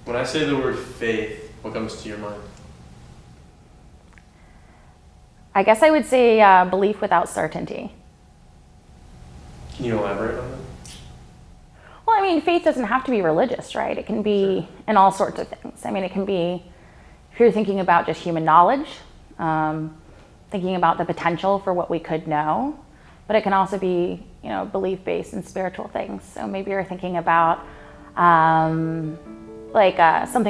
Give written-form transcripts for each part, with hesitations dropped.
When I say the word faith, what comes to your mind? I guess I would say belief without certainty. Can you elaborate on that? Well, I mean, faith doesn't have to be religious, right? It can be in all sorts of things. I mean, it can be, if you're thinking about just human knowledge, thinking about the potential for what we could know, but it can also be, belief-based in spiritual things. So maybe you're thinking about something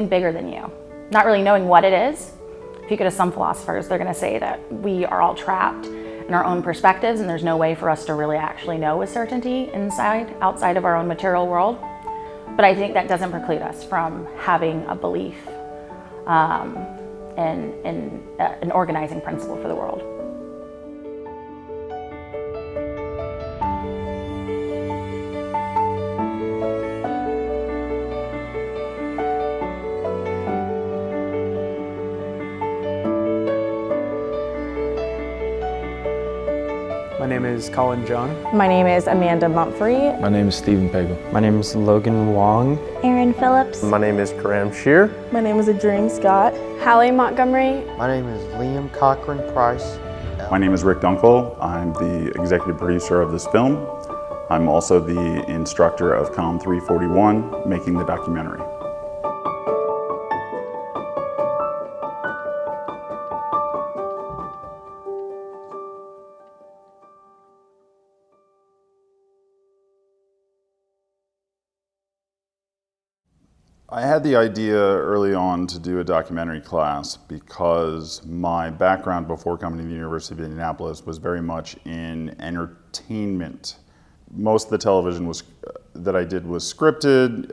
bigger than you, not really knowing what it is. If you go to some philosophers, they're going to say that we are all trapped in our own perspectives, and there's no way for us to really actually know with certainty outside of our own material world. But I think that doesn't preclude us from having a belief in an organizing principle for the world. My name is Colin Jung. My name is Amanda Mumphrey. My name is Stephen Pagel. My name is Logan Wong. Aaron Phillips. My name is Graham Shear. My name is Adrienne Scott. Hallie Montgomery. My name is Liam Cochran Price. My name is Rick Dunkel. I'm the executive producer of this film. I'm also the instructor of COM 341, making the documentary. I had the idea early on to do a documentary class because my background before coming to the University of Indianapolis was very much in entertainment. Most of the television that I did was scripted.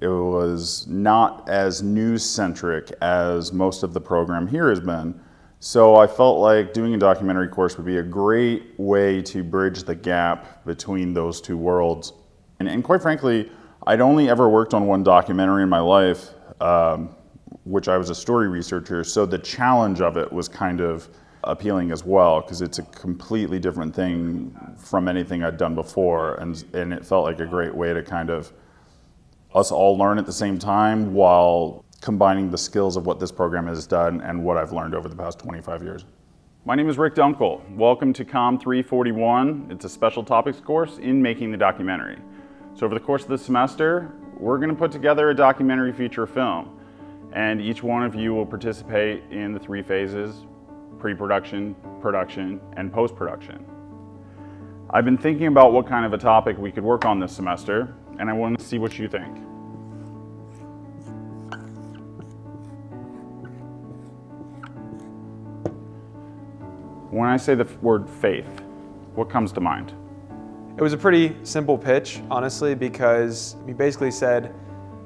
It was not as news-centric as most of the program here has been. So I felt like doing a documentary course would be a great way to bridge the gap between those two worlds. And quite frankly, I'd only ever worked on one documentary in my life, which I was a story researcher, so the challenge of it was kind of appealing as well, because it's a completely different thing from anything I'd done before, and it felt like a great way to kind of us all learn at the same time while combining the skills of what this program has done and what I've learned over the past 25 years. My name is Rick Dunkel. Welcome to COM 341. It's a special topics course in making the documentary. So over the course of the semester, we're going to put together a documentary feature film, and each one of you will participate in the 3 phases: pre-production, production, and post-production. I've been thinking about what kind of a topic we could work on this semester, and I want to see what you think. When I say the word faith, what comes to mind? It was a pretty simple pitch, honestly, because he basically said,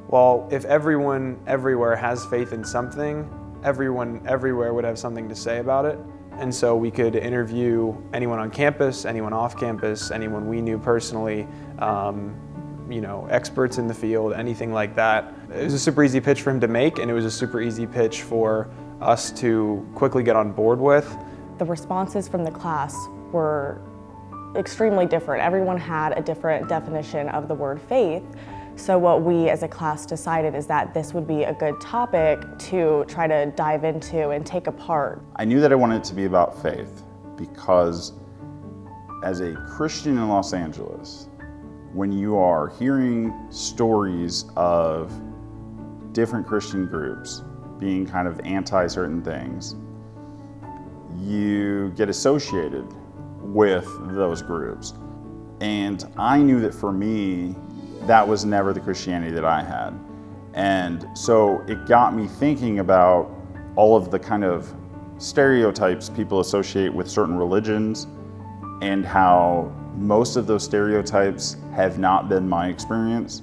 well, if everyone everywhere has faith in something, everyone everywhere would have something to say about it. And so we could interview anyone on campus, anyone off campus, anyone we knew personally, experts in the field, anything like that. It was a super easy pitch for him to make, and it was a super easy pitch for us to quickly get on board with. The responses from the class were extremely different. Everyone had a different definition of the word faith. So what we as a class decided is that this would be a good topic to try to dive into and take apart. I knew that I wanted it to be about faith because as a Christian in Los Angeles, when you are hearing stories of different Christian groups being kind of anti-certain things, you get associated with those groups. And I knew that for me, that was never the Christianity that I had. And so it got me thinking about all of the kind of stereotypes people associate with certain religions and how most of those stereotypes have not been my experience.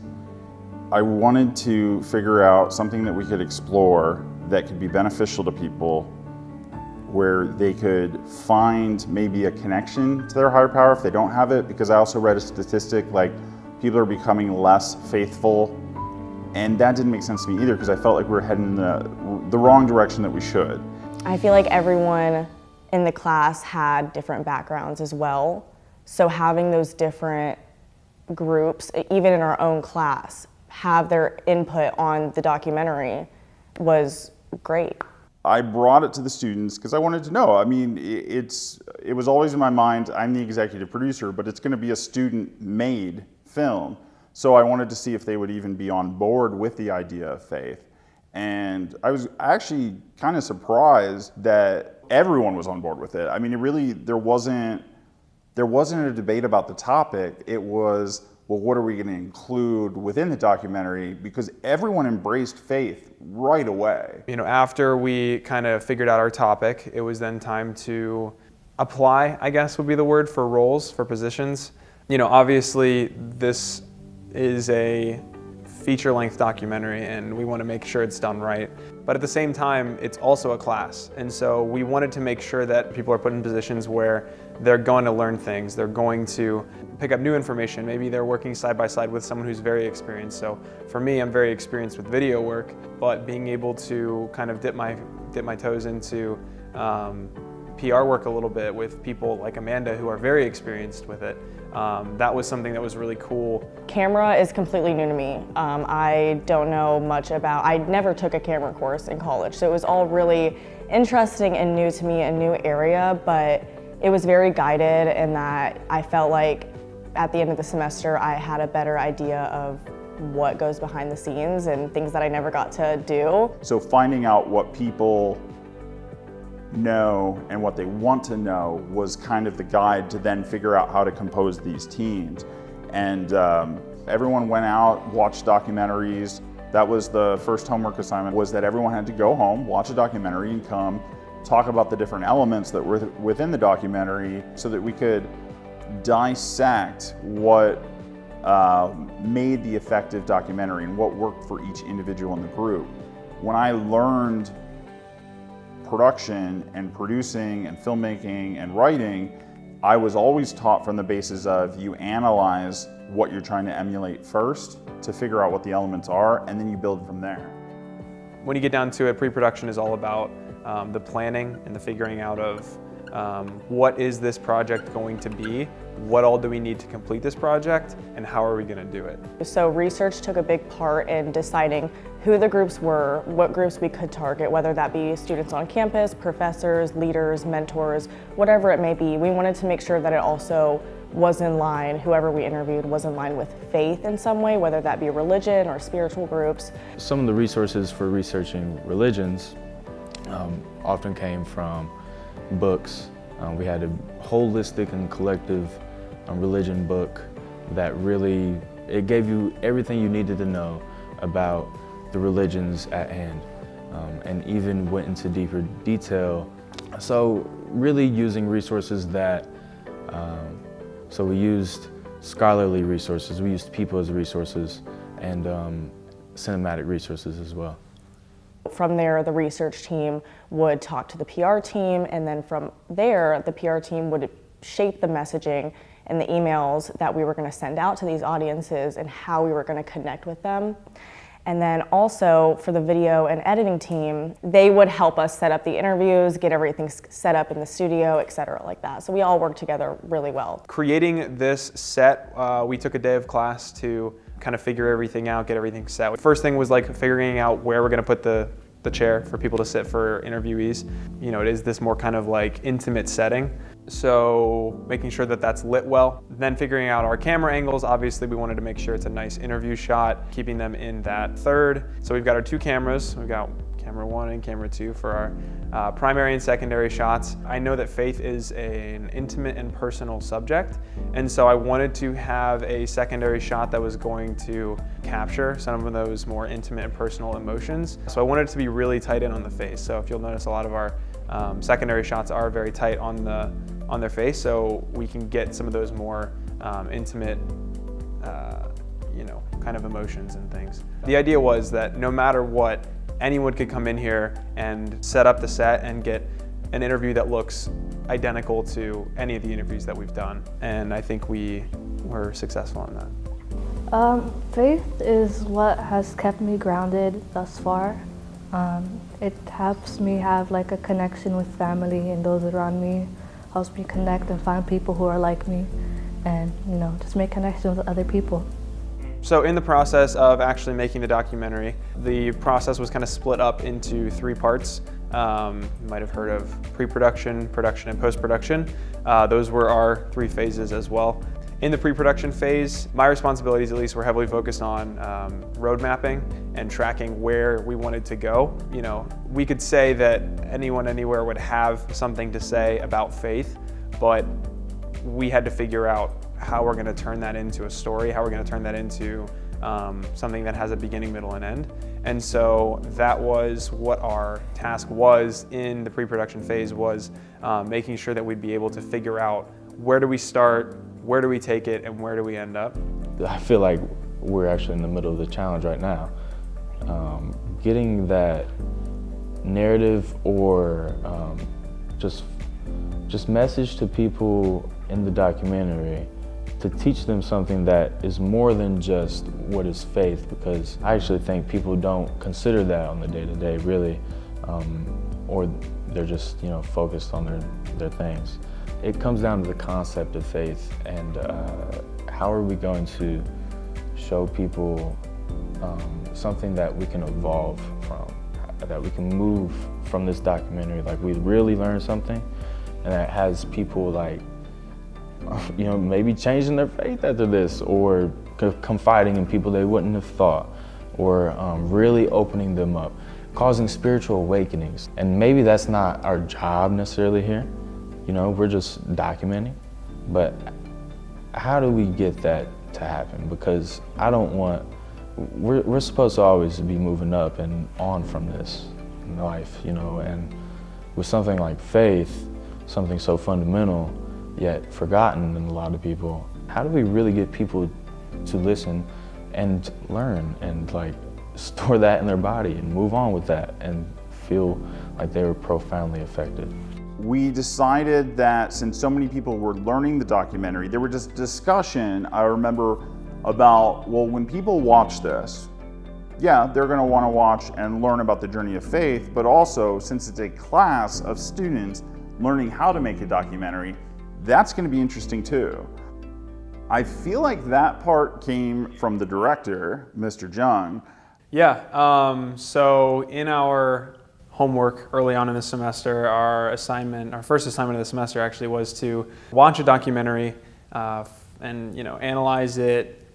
I wanted to figure out something that we could explore that could be beneficial to people, where they could find maybe a connection to their higher power if they don't have it, because I also read a statistic like people are becoming less faithful, and that didn't make sense to me either because I felt like we were heading in the wrong direction that we should. I feel like everyone in the class had different backgrounds as well, so having those different groups, even in our own class, have their input on the documentary was great. I brought it to the students because I wanted to know. I mean, it was always in my mind, I'm the executive producer, but it's going to be a student-made film. So I wanted to see if they would even be on board with the idea of faith. And I was actually kind of surprised that everyone was on board with it. I mean, there wasn't a debate about the topic. It was, well, what are we going to include within the documentary? Because everyone embraced faith right away. You know, after we kind of figured out our topic, it was then time to apply, I guess would be the word, for roles, for positions. You know, obviously this is a feature-length documentary and we want to make sure it's done right. But at the same time, it's also a class. And so we wanted to make sure that people are put in positions where they're going to learn things, they're going to pick up new information. Maybe they're working side by side with someone who's very experienced. So for me, I'm very experienced with video work, but being able to kind of dip my toes into PR work a little bit with people like Amanda who are very experienced with it, that was something that was really cool. Camera is completely new to me. I don't know much about, I never took a camera course in college, so it was all really interesting and new to me, a new area, but it was very guided in that I felt like at the end of the semester I had a better idea of what goes behind the scenes and things that I never got to do. So finding out what people know and what they want to know was kind of the guide to then figure out how to compose these teams. And everyone went out, watched documentaries. That was the first homework assignment, was that everyone had to go home, watch a documentary, and come talk about the different elements that were within the documentary so that we could dissect what made the effective documentary and what worked for each individual in the group. When I learned production and producing and filmmaking and writing, I was always taught from the basis of you analyze what you're trying to emulate first to figure out what the elements are, and then you build from there. When you get down to it, pre-production is all about the planning and the figuring out of what is this project going to be, what all do we need to complete this project, and how are we going to do it. So research took a big part in deciding who the groups were, what groups we could target, whether that be students on campus, professors, leaders, mentors, whatever it may be. We wanted to make sure that it also was in line, whoever we interviewed was in line with faith in some way, whether that be religion or spiritual groups. Some of the resources for researching religions often came from books. We had a holistic and collective religion book that really, it gave you everything you needed to know about the religions at hand, and even went into deeper detail. So really using resources that, so we used scholarly resources, we used people as resources, and cinematic resources as well. From there, the research team would talk to the PR team, and then from there, the PR team would shape the messaging and the emails that we were going to send out to these audiences and how we were going to connect with them. And then also for the video and editing team, they would help us set up the interviews, get everything set up in the studio, et cetera, like that. So we all worked together really well. Creating this set, we took a day of class to kind of figure everything out, get everything set. First thing was like figuring out where we're going to put the chair for people to sit for interviewees. You know, it is this more kind of like intimate setting. So making sure that that's lit well. Then figuring out our camera angles. Obviously we wanted to make sure it's a nice interview shot, keeping them in that third. So we've got our two cameras. We've got camera 1 and camera 2 for our primary and secondary shots. I know that faith is an intimate and personal subject, and so I wanted to have a secondary shot that was going to capture some of those more intimate and personal emotions. So I wanted it to be really tight in on the face. So if you'll notice, a lot of our secondary shots are very tight on their face, so we can get some of those more intimate, you know, kind of emotions and things. The idea was that no matter what, anyone could come in here and set up the set and get an interview that looks identical to any of the interviews that we've done. And I think we were successful in that. Faith is what has kept me grounded thus far. It helps me have like a connection with family and those around me, helps me connect and find people who are like me, and you know, just make connections with other people. So in the process of actually making the documentary, the process was kind of split up into 3 parts. You might have heard of pre-production, production, and post-production. Those were our 3 phases as well. In the pre-production phase, my responsibilities at least were heavily focused on road mapping and tracking where we wanted to go. You know, we could say that anyone anywhere would have something to say about faith, but we had to figure out how we're going to turn that into a story, how we're going to turn that into something that has a beginning, middle, and end. And so that was what our task was in the pre-production phase, was making sure that we'd be able to figure out where do we start, where do we take it, and where do we end up. I feel like we're actually in the middle of the challenge right now. Getting that narrative or just message to people in the documentary to teach them something that is more than just what is faith, because I actually think people don't consider that on the day-to-day really, or they're just focused on their things. It comes down to the concept of faith and how are we going to show people something that we can evolve from, that we can move from this documentary, like we really learn something, and that has people like maybe changing their faith after this, or confiding in people they wouldn't have thought, or really opening them up, causing spiritual awakenings. And maybe that's not our job necessarily here, we're just documenting, but how do we get that to happen? Because I don't want, we're supposed to always be moving up and on from this life, and with something like faith, something so fundamental, yet forgotten in a lot of people, how do we really get people to listen and learn and store that in their body and move on with that and feel like they were profoundly affected? We decided that since so many people were learning the documentary, there was just discussion, I remember, about, well, when people watch this, yeah, they're going to want to watch and learn about the journey of faith, but also, since it's a class of students learning how to make a documentary, that's going to be interesting too. I feel like that part came from the director, Mr. Jung. Yeah, so in our homework early on in the semester, our first assignment of the semester actually was to watch a documentary and analyze it,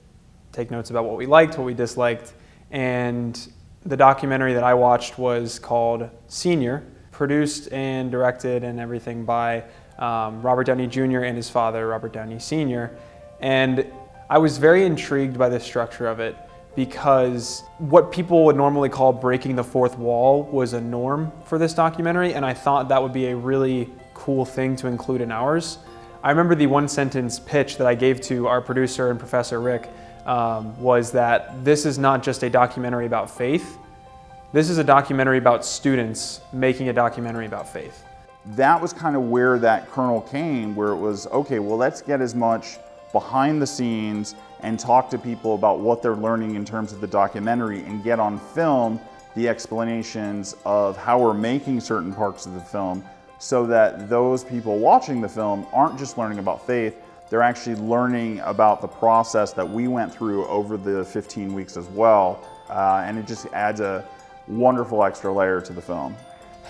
take notes about what we liked, what we disliked. And the documentary that I watched was called Senior, produced and directed and everything by Robert Downey Jr. and his father, Robert Downey Sr. And I was very intrigued by the structure of it, because what people would normally call breaking the fourth wall was a norm for this documentary, and I thought that would be a really cool thing to include in ours. I remember the 1-sentence pitch that I gave to our producer and Professor Rick was that this is not just a documentary about faith, this is a documentary about students making a documentary about faith. That was kind of where that kernel came, where it was, okay, well, let's get as much behind the scenes and talk to people about what they're learning in terms of the documentary, and get on film the explanations of how we're making certain parts of the film, so that those people watching the film aren't just learning about faith, they're actually learning about the process that we went through over the 15 weeks as well. And it just adds a wonderful extra layer to the film.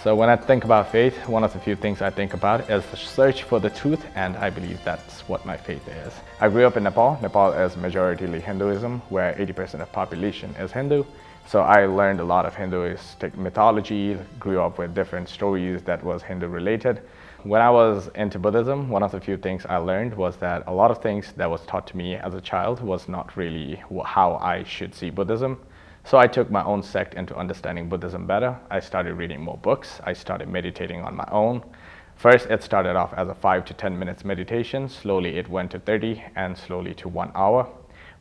So when I think about faith, one of the few things I think about is the search for the truth, and I believe that's what my faith is. I grew up in Nepal. Nepal is majoritarily Hinduism, where 80% of population is Hindu. So I learned a lot of Hinduistic mythology, grew up with different stories that was Hindu related. When I was into Buddhism, one of the few things I learned was that a lot of things that was taught to me as a child was not really how I should see Buddhism. So I took my own sect into understanding Buddhism better. I started reading more books. I started meditating on my own. First, it started off as a 5 to 10 minutes meditation. Slowly it went to 30, and slowly to 1 hour,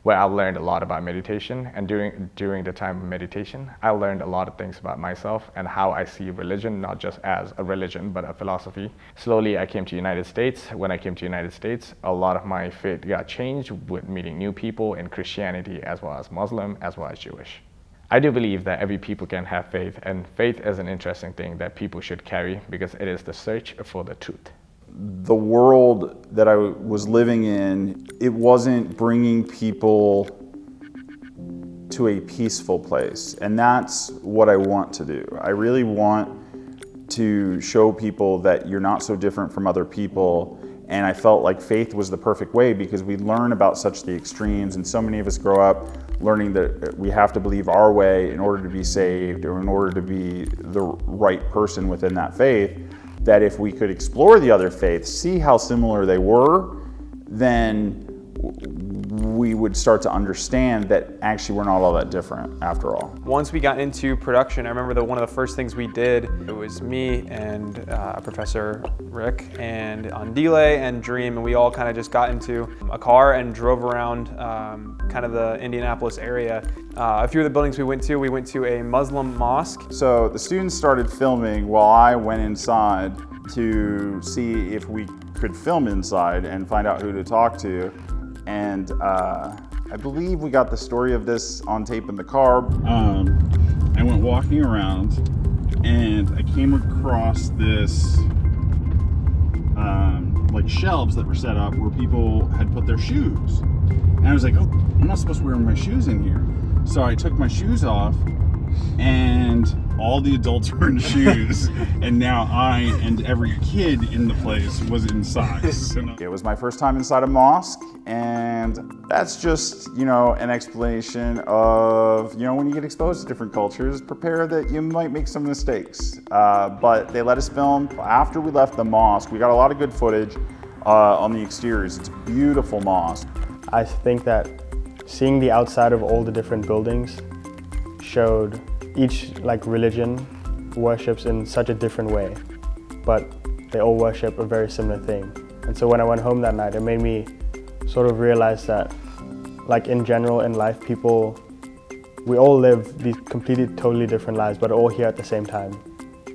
where I learned a lot about meditation. And during the time of meditation, I learned a lot of things about myself and how I see religion, not just as a religion, but a philosophy. Slowly I came to the United States. When I came to the United States, a lot of my faith got changed with meeting new people in Christianity, as well as Muslim, as well as Jewish. I do believe that every people can have faith, and faith is an interesting thing that people should carry, because it is the search for the truth. The world that I was living in, it wasn't bringing people to a peaceful place. And that's what I want to do. I really want to show people that you're not so different from other people. And I felt like faith was the perfect way, because we learn about such the extremes, and so many of us grow up learning that we have to believe our way in order to be saved, or in order to be the right person within that faith, that if we could explore the other faiths, see how similar they were, then we would start to understand that actually we're not all that different after all. Once we got into production, I remember that one of the first things we did, it was me and Professor Rick and Andile and Dream, and we all kind of just got into a car and drove around kind of the Indianapolis area. A few of the buildings we went to a Muslim mosque. So the students started filming while I went inside to see if we could film inside and find out who to talk to. And I believe we got the story of this on tape in the car. I went walking around and I came across this like shelves that were set up where people had put their shoes. And I was like, oh, I'm not supposed to wear my shoes in here. So I took my shoes off, and all the adults were in shoes, and now I and every kid in the place was in socks. It was my first time inside a mosque, and that's just, an explanation of, when you get exposed to different cultures, prepare that you might make some mistakes. But they let us film. After we left the mosque, we got a lot of good footage on the exteriors. It's a beautiful mosque. I think that seeing the outside of all the different buildings showed each religion worships in such a different way, but they all worship a very similar thing. And so when I went home that night, it made me sort of realize that, in general in life, we all live these completely, totally different lives, but all here at the same time.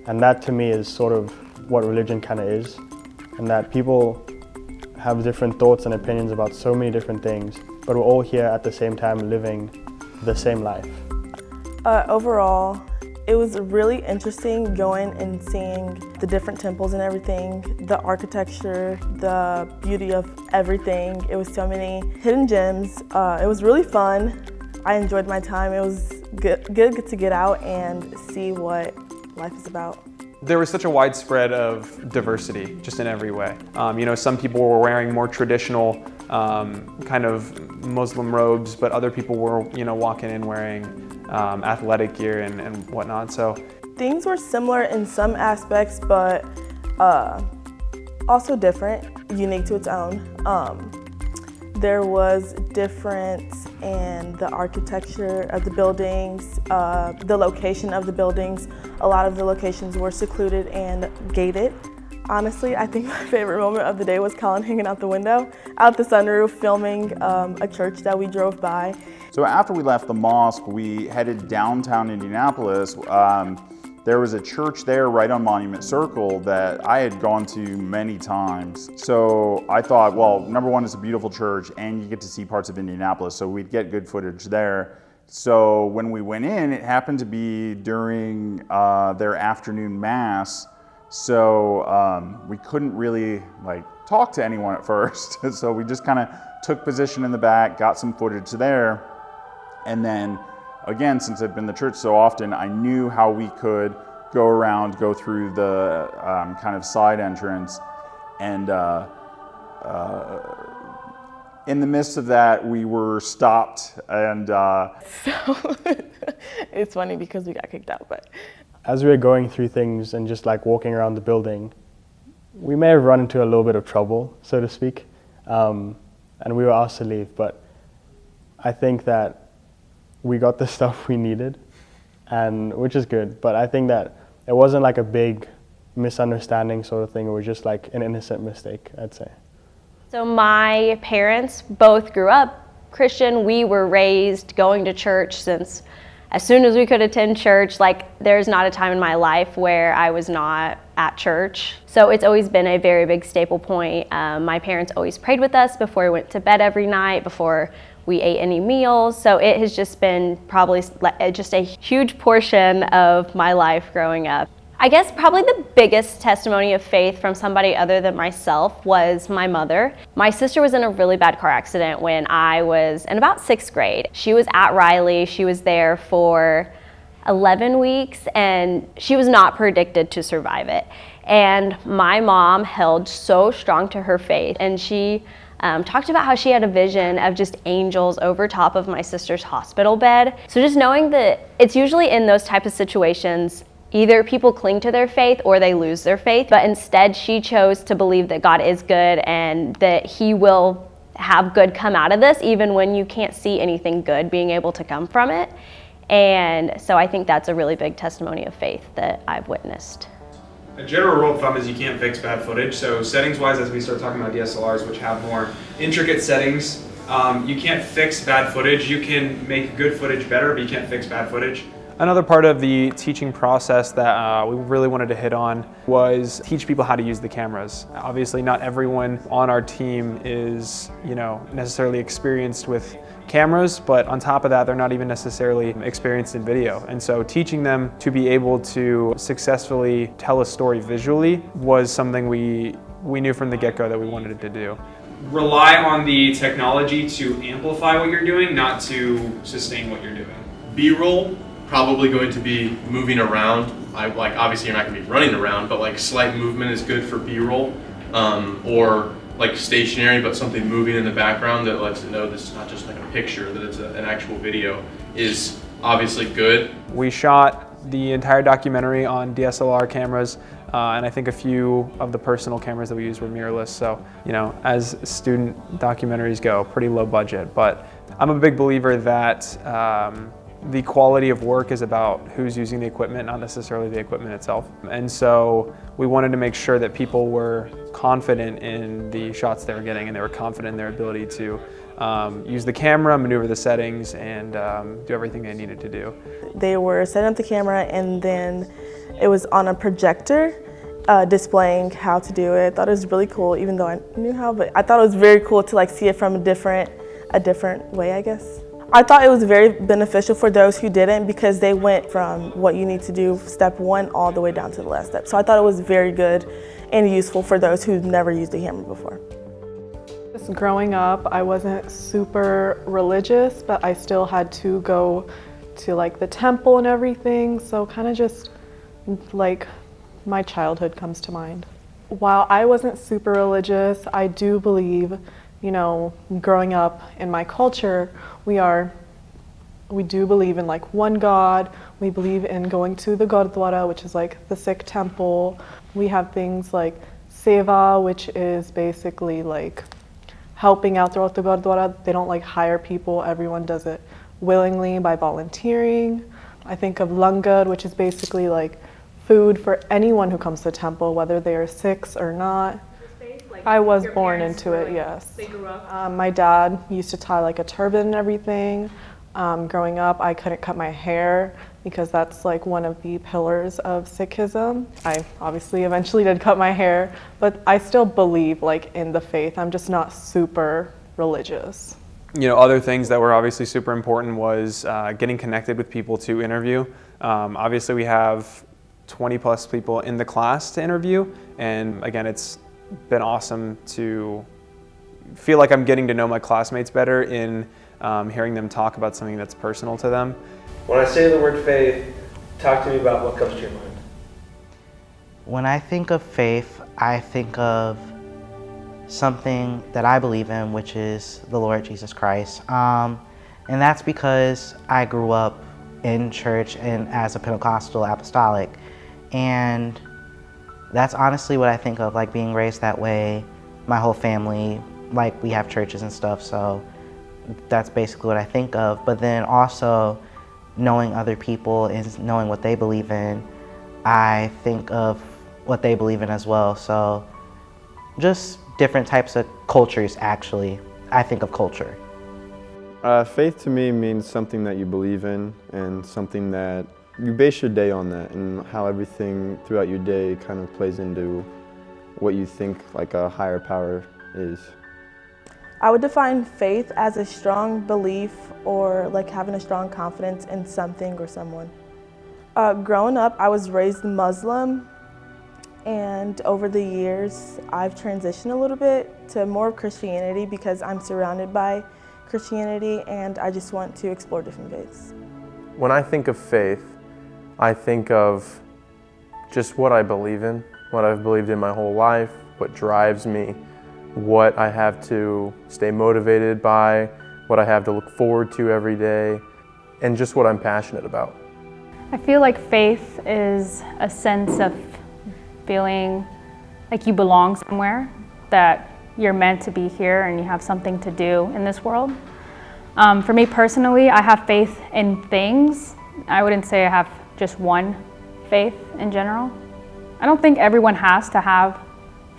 And that to me is sort of what religion kind of is, and that people have different thoughts and opinions about so many different things, but we're all here at the same time living the same life. Overall, it was really interesting going and seeing the different temples and everything, the architecture, the beauty of everything. It was so many hidden gems. It was really fun. I enjoyed my time. It was good to get out and see what life is about. There was such a widespread of diversity, just in every way. Some people were wearing more traditional kind of Muslim robes, but other people were, walking in wearing athletic gear and whatnot. So things were similar in some aspects, but also different, unique to its own. There was difference in the architecture of the buildings, the location of the buildings. A lot of the locations were secluded and gated. Honestly, I think my favorite moment of the day was Colin hanging out the window, out the sunroof, filming a church that we drove by. So after we left the mosque, we headed downtown Indianapolis. There was a church there right on Monument Circle that I had gone to many times. So I thought, well, number one, it's a beautiful church and you get to see parts of Indianapolis, so we'd get good footage there. So when we went in, it happened to be during their afternoon mass. So we couldn't really talk to anyone at first. So we just kind of took position in the back, got some footage there. And then again, since I've been to church so often, I knew how we could go around, go through the kind of side entrance. And in the midst of that, we were stopped. And so it's funny because we got kicked out, but. As we were going through things and just walking around the building, we may have run into a little bit of trouble, so to speak. And we were asked to leave, but I think that we got the stuff we needed, and which is good. But I think that it wasn't a big misunderstanding sort of thing. It was just an innocent mistake, I'd say. So my parents both grew up Christian. We were raised going to church since as soon as we could attend church. There's not a time in my life where I was not at church. So it's always been a very big staple point. My parents always prayed with us before we went to bed every night, before we ate any meals. So it has just been probably just a huge portion of my life growing up. I guess probably the biggest testimony of faith from somebody other than myself was my mother. My sister was in a really bad car accident when I was in about 6th grade. She was at Riley. She was there for 11 weeks and she was not predicted to survive it. And my mom held so strong to her faith, and she talked about how she had a vision of just angels over top of my sister's hospital bed. So just knowing that it's usually in those type of situations, either people cling to their faith or they lose their faith, but instead she chose to believe that God is good and that he will have good come out of this, even when you can't see anything good being able to come from it. And so I think that's a really big testimony of faith that I've witnessed. A general rule of thumb is you can't fix bad footage. So settings-wise, as we start talking about DSLRs, which have more intricate settings, you can't fix bad footage. You can make good footage better, but you can't fix bad footage. Another part of the teaching process that we really wanted to hit on was teach people how to use the cameras. Obviously, not everyone on our team is, necessarily experienced with cameras, but on top of that, they're not even necessarily experienced in video. And so teaching them to be able to successfully tell a story visually was something we knew from the get-go that we wanted to do. Rely on the technology to amplify what you're doing, not to sustain what you're doing. B-roll, probably going to be moving around. Obviously you're not going to be running around, but slight movement is good for B-roll, or stationary, but something moving in the background that lets it know this is not just a picture, that it's an actual video, is obviously good. We shot the entire documentary on DSLR cameras, and I think a few of the personal cameras that we used were mirrorless. So, as student documentaries go, pretty low budget. But I'm a big believer that the quality of work is about who's using the equipment, not necessarily the equipment itself. And so we wanted to make sure that people were confident in the shots they were getting, and they were confident in their ability to use the camera, maneuver the settings, and do everything they needed to do. They were setting up the camera, and then it was on a projector displaying how to do it. I thought it was really cool, even though I knew how, but I thought it was very cool to see it from a different way, I guess. I thought it was very beneficial for those who didn't, because they went from what you need to do, step 1, all the way down to the last step. So I thought it was very good and useful for those who've never used a camera before. Just growing up, I wasn't super religious, but I still had to go to the temple and everything. So kind of just my childhood comes to mind. While I wasn't super religious, I do believe, growing up in my culture, we do believe in one God. We believe in going to the Gurdwara, which is the Sikh temple. We have things like Seva, which is basically helping out throughout the Gurdwara. They don't hire people. Everyone does it willingly by volunteering. I think of Langar, which is basically food for anyone who comes to the temple, whether they are Sikhs or not. I was born into it, yes. They grew up. My dad used to tie a turban and everything. Growing up, I couldn't cut my hair because that's one of the pillars of Sikhism. I obviously eventually did cut my hair, but I still believe in the faith. I'm just not super religious. Other things that were obviously super important was getting connected with people to interview. Obviously we have 20 plus people in the class to interview, and again, it's been awesome to feel like I'm getting to know my classmates better in hearing them talk about something that's personal to them. When I say the word faith, talk to me about what comes to your mind. When I think of faith, I think of something that I believe in, which is the Lord Jesus Christ. And that's because I grew up in church and as a Pentecostal apostolic. And that's honestly what I think of, being raised that way. My whole family, we have churches and stuff, so that's basically what I think of. But then also knowing other people and knowing what they believe in, I think of what they believe in as well. So just different types of cultures, actually. I think of culture. Faith to me means something that you believe in and something that you base your day on that, and how everything throughout your day kind of plays into what you think a higher power is. I would define faith as a strong belief, or having a strong confidence in something or someone. Growing up, I was raised Muslim, and over the years, I've transitioned a little bit to more of Christianity because I'm surrounded by Christianity, and I just want to explore different faiths. When I think of faith, I think of just what I believe in, what I've believed in my whole life, what drives me, what I have to stay motivated by, what I have to look forward to every day, and just what I'm passionate about. I feel like faith is a sense of feeling like you belong somewhere, that you're meant to be here and you have something to do in this world. For me personally, I have faith in things. I wouldn't say I have just one faith in general. I don't think everyone has to have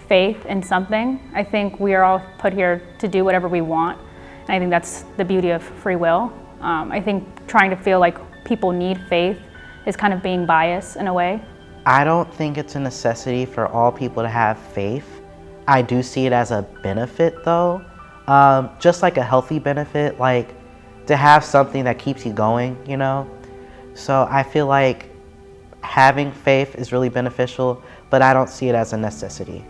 faith in something. I think we are all put here to do whatever we want. And I think that's the beauty of free will. I think trying to feel like people need faith is kind of being biased in a way. I don't think it's a necessity for all people to have faith. I do see it as a benefit though, just like a healthy benefit, like to have something that keeps you going, you know? So I feel like having faith is really beneficial, but I don't see it as a necessity.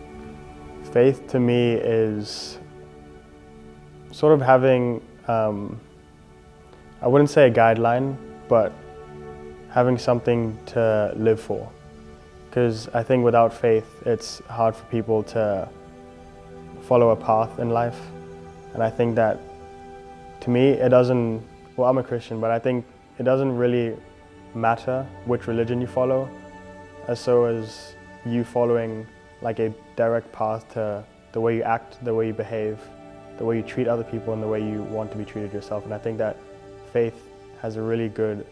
Faith to me is sort of having, I wouldn't say a guideline, but having something to live for. Because I think without faith, it's hard for people to follow a path in life. And I think that, to me, it doesn't, well, I'm a Christian, but I think it doesn't really matter which religion you follow, as you following like a direct path to the way you act, the way you behave, the way you treat other people, and the way you want to be treated yourself. And I think that faith has a really good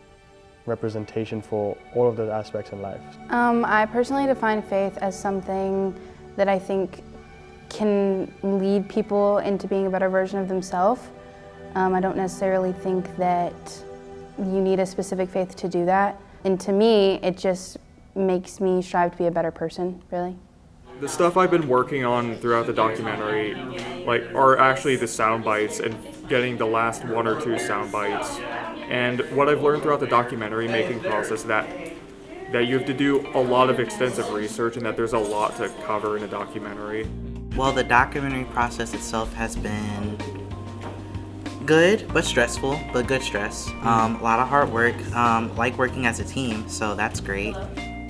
representation for all of those aspects in life. I personally define faith as something that I think can lead people into being a better version of themselves. I don't necessarily think that you need a specific faith to do that. And to me, it just makes me strive to be a better person, really. The stuff I've been working on throughout the documentary, are actually the sound bites and getting the last one or two sound bites. And what I've learned throughout the documentary making process that you have to do a lot of extensive research and that there's a lot to cover in a documentary. Well, the documentary process itself has been good, but stressful, but good stress. A lot of hard work, like working as a team, so that's great.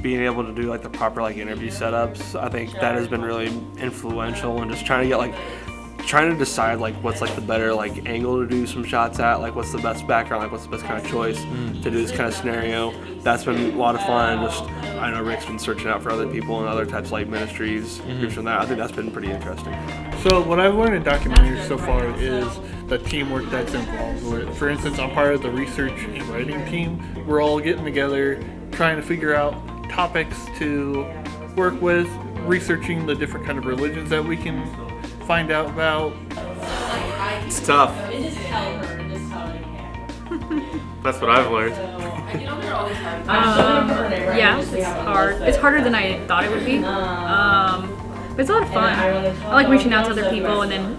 Being able to do the proper interview setups, I think that has been really influential, and just trying to decide what's the better angle to do some shots at, what's the best background, what's the best kind of choice to do this kind of scenario. That's been a lot of fun. I know Rick's been searching out for other people and other types of ministries, groups from that. I think that's been pretty interesting. So what I've learned in documentaries so far is the teamwork that's involved. For instance, I'm part of the research and writing team. We're all getting together, trying to figure out topics to work with, researching the different kind of religions that we can find out about. It's tough. That's what I've learned. Yeah, it's hard. It's harder than I thought it would be. But it's a lot of fun. I like reaching out to other people and then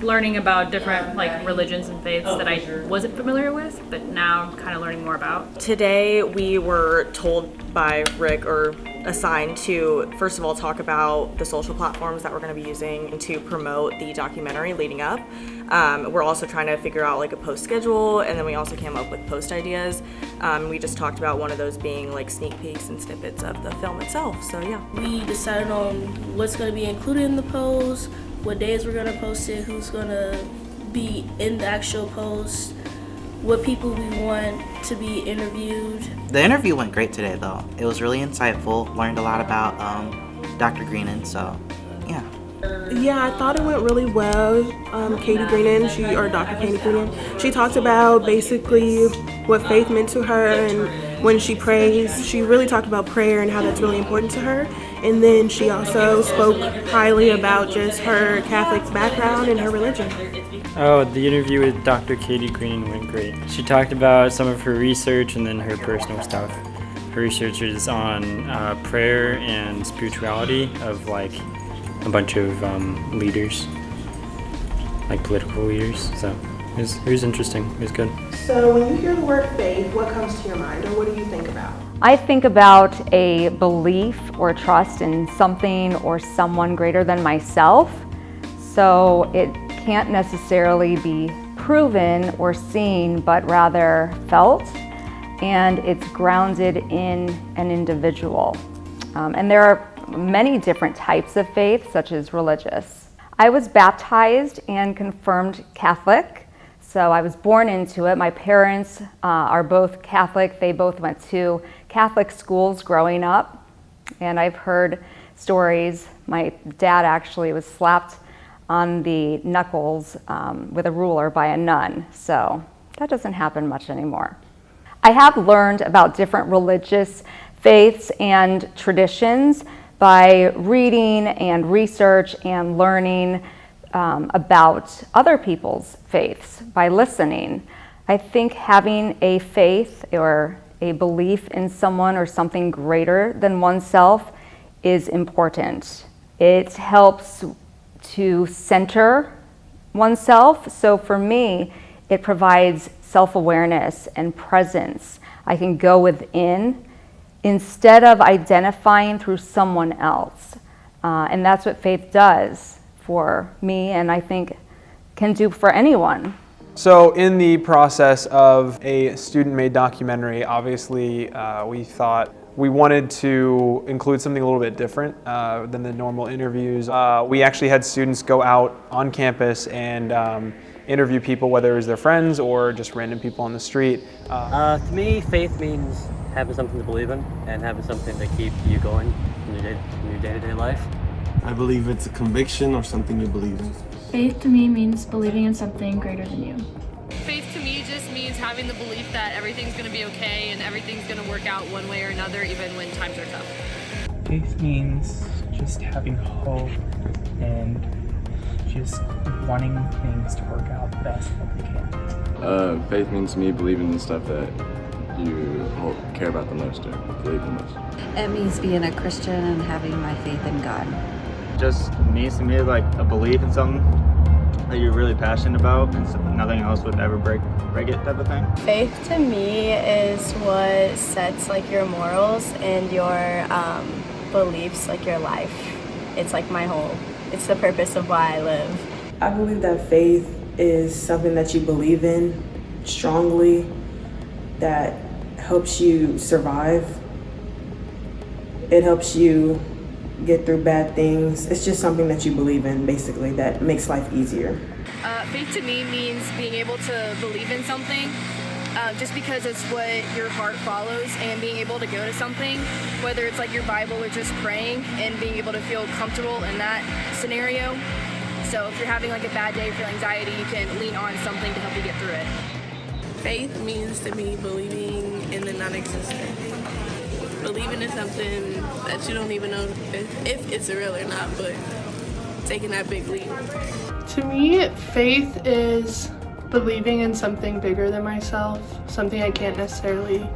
learning about different religions and faiths that I wasn't familiar with, but now I'm kind of learning more about. Today we were told by Rick, or assigned to, first of all, talk about the social platforms that we're going to be using to promote the documentary leading up. We're also trying to figure out a post schedule, and then we also came up with post ideas. We just talked about one of those being sneak peeks and snippets of the film itself, so yeah. We decided on what's going to be included in the post, what days we're going to post it, who's going to be in the actual post, what people we want to be interviewed. The interview went great today though. It was really insightful, learned a lot about Dr. Greenan, so yeah. Yeah, I thought it went really well. Katie Greenan, Dr. Katie Greenan, she talked about basically what faith meant to her, and when she prays, she really talked about prayer and how that's really important to her. And then she also spoke highly about just her Catholic background and her religion. Oh, the interview with Dr. Katie Greenan went great. She talked about some of her research and then her personal stuff. Her research is on prayer and spirituality of a bunch of leaders, political leaders. So it was interesting. It was good. So when you hear the word faith, what comes to your mind, or what do you think about? I think about a belief or trust in something or someone greater than myself, so it can't necessarily be proven or seen, but rather felt, and it's grounded in an individual. And there are many different types of faith, such as religious. I was baptized and confirmed Catholic, so I was born into it. My parents are both Catholic. They both went to Catholic schools growing up, and I've heard stories. My dad actually was slapped on the knuckles with a ruler by a nun, so that doesn't happen much anymore. I have learned about different religious faiths and traditions by reading and research and learning about other people's faiths by listening. I think having a faith or a belief in someone or something greater than oneself is important. It helps to center oneself. So for me, it provides self-awareness and presence. I can go within instead of identifying through someone else. And that's what faith does for me, and I think can do for anyone. So in the process of a student-made documentary, obviously we thought we wanted to include something a little bit different than the normal interviews. We actually had students go out on campus and interview people, whether it was their friends or just random people on the street. To me, faith means having something to believe in and having something to keep you going in your day-to-day life. I believe it's a conviction or something you believe in. Faith to me means believing in something greater than you. Faith to me just means having the belief that everything's going to be okay and everything's going to work out one way or another, even when times are tough. Faith means just having hope and just wanting things to work out the best that they can. Faith means to me believing in stuff that you care about the most or believe in the most. It means being a Christian and having my faith in God. Just means to me like a belief in something that you're really passionate about and nothing else would ever break it type of thing. Faith to me is what sets like your morals and your beliefs, like your life. It's like it's the purpose of why I live. I believe that faith is something that you believe in strongly, that helps you survive. It helps you get through bad things. It's just something that you believe in, basically, that makes life easier. Faith to me means being able to believe in something just because it's what your heart follows, and being able to go to something, whether it's like your Bible or just praying, and being able to feel comfortable in that scenario. So if you're having like a bad day, feel anxiety, you can lean on something to help you get through it. Faith means to me believing in the non-existent. Believing in something that you don't even know if it's real or not, but taking that big leap. To me, faith is believing in something bigger than myself, something I can't necessarily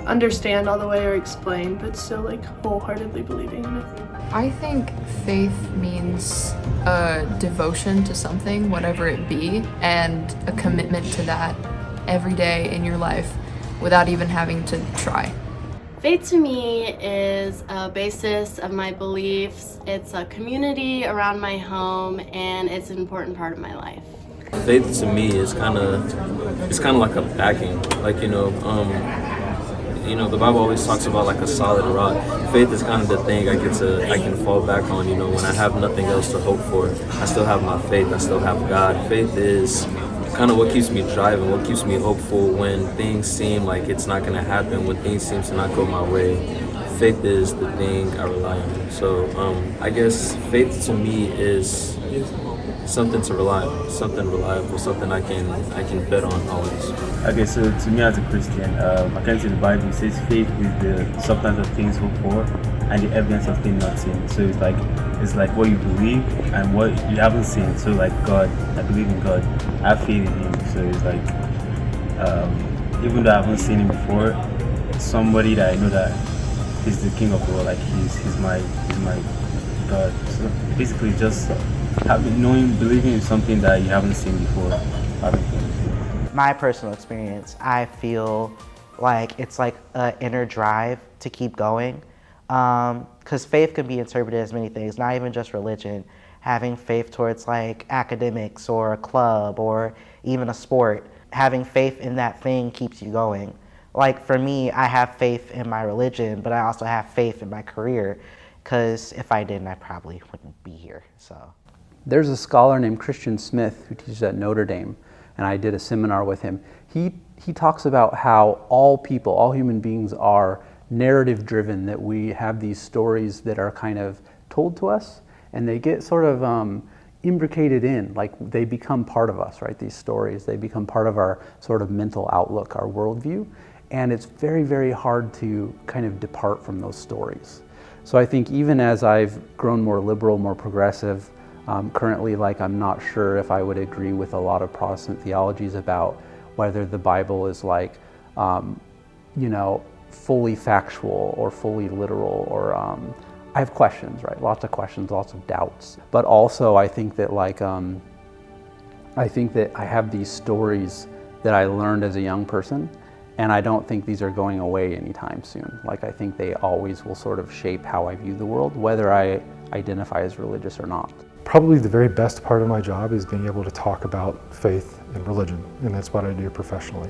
understand all the way or explain, but still like wholeheartedly believing in it. I think faith means a devotion to something, whatever it be, and a commitment to that every day in your life without even having to try. Faith to me is a basis of my beliefs. It's a community around my home, and it's an important part of my life. Faith to me is kind of like a backing, like the Bible always talks about like a solid rock. Faith is kind of the thing I can fall back on. When I have nothing else to hope for, I still have my faith. I still have God. Faith is kind of what keeps me driving, what keeps me hopeful when things seem like it's not going to happen, when things seem to not go my way. Faith is the thing I rely on. So I guess faith to me is something to rely on, something reliable, something I can bet on always. Okay, so to me as a Christian, according to the Bible, it says faith is the substance of things hoped for and the evidence of things not seen. So it's like what you believe and what you haven't seen. So like God, I believe in God, I have faith in Him. So it's like even though I haven't seen Him before, somebody that I know that is the King of the world, like he's my God. So basically just believing in something that you haven't seen before. My personal experience, I feel Like, it's like an inner drive to keep going. Because faith can be interpreted as many things, not even just religion. Having faith towards like academics or a club or even a sport. Having faith in that thing keeps you going. Like for me, I have faith in my religion, but I also have faith in my career, because if I didn't, I probably wouldn't be here, so. There's a scholar named Christian Smith who teaches at Notre Dame, and I did a seminar with him. He talks about how all people, all human beings are narrative driven, that we have these stories that are kind of told to us, and they get sort of imbricated in, like they become part of us, right? These stories, they become part of our sort of mental outlook, our worldview. And it's very, very hard to kind of depart from those stories. So I think even as I've grown more liberal, more progressive, currently, like, I'm not sure if I would agree with a lot of Protestant theologies about whether the Bible is like, you know, fully factual or fully literal, or I have questions, right? Lots of questions, lots of doubts. But also I think that like, I think that I have these stories that I learned as a young person, and I don't think these are going away anytime soon. Like, I think they always will sort of shape how I view the world, whether I identify as religious or not. Probably the very best part of my job is being able to talk about faith and religion, and that's what I do professionally.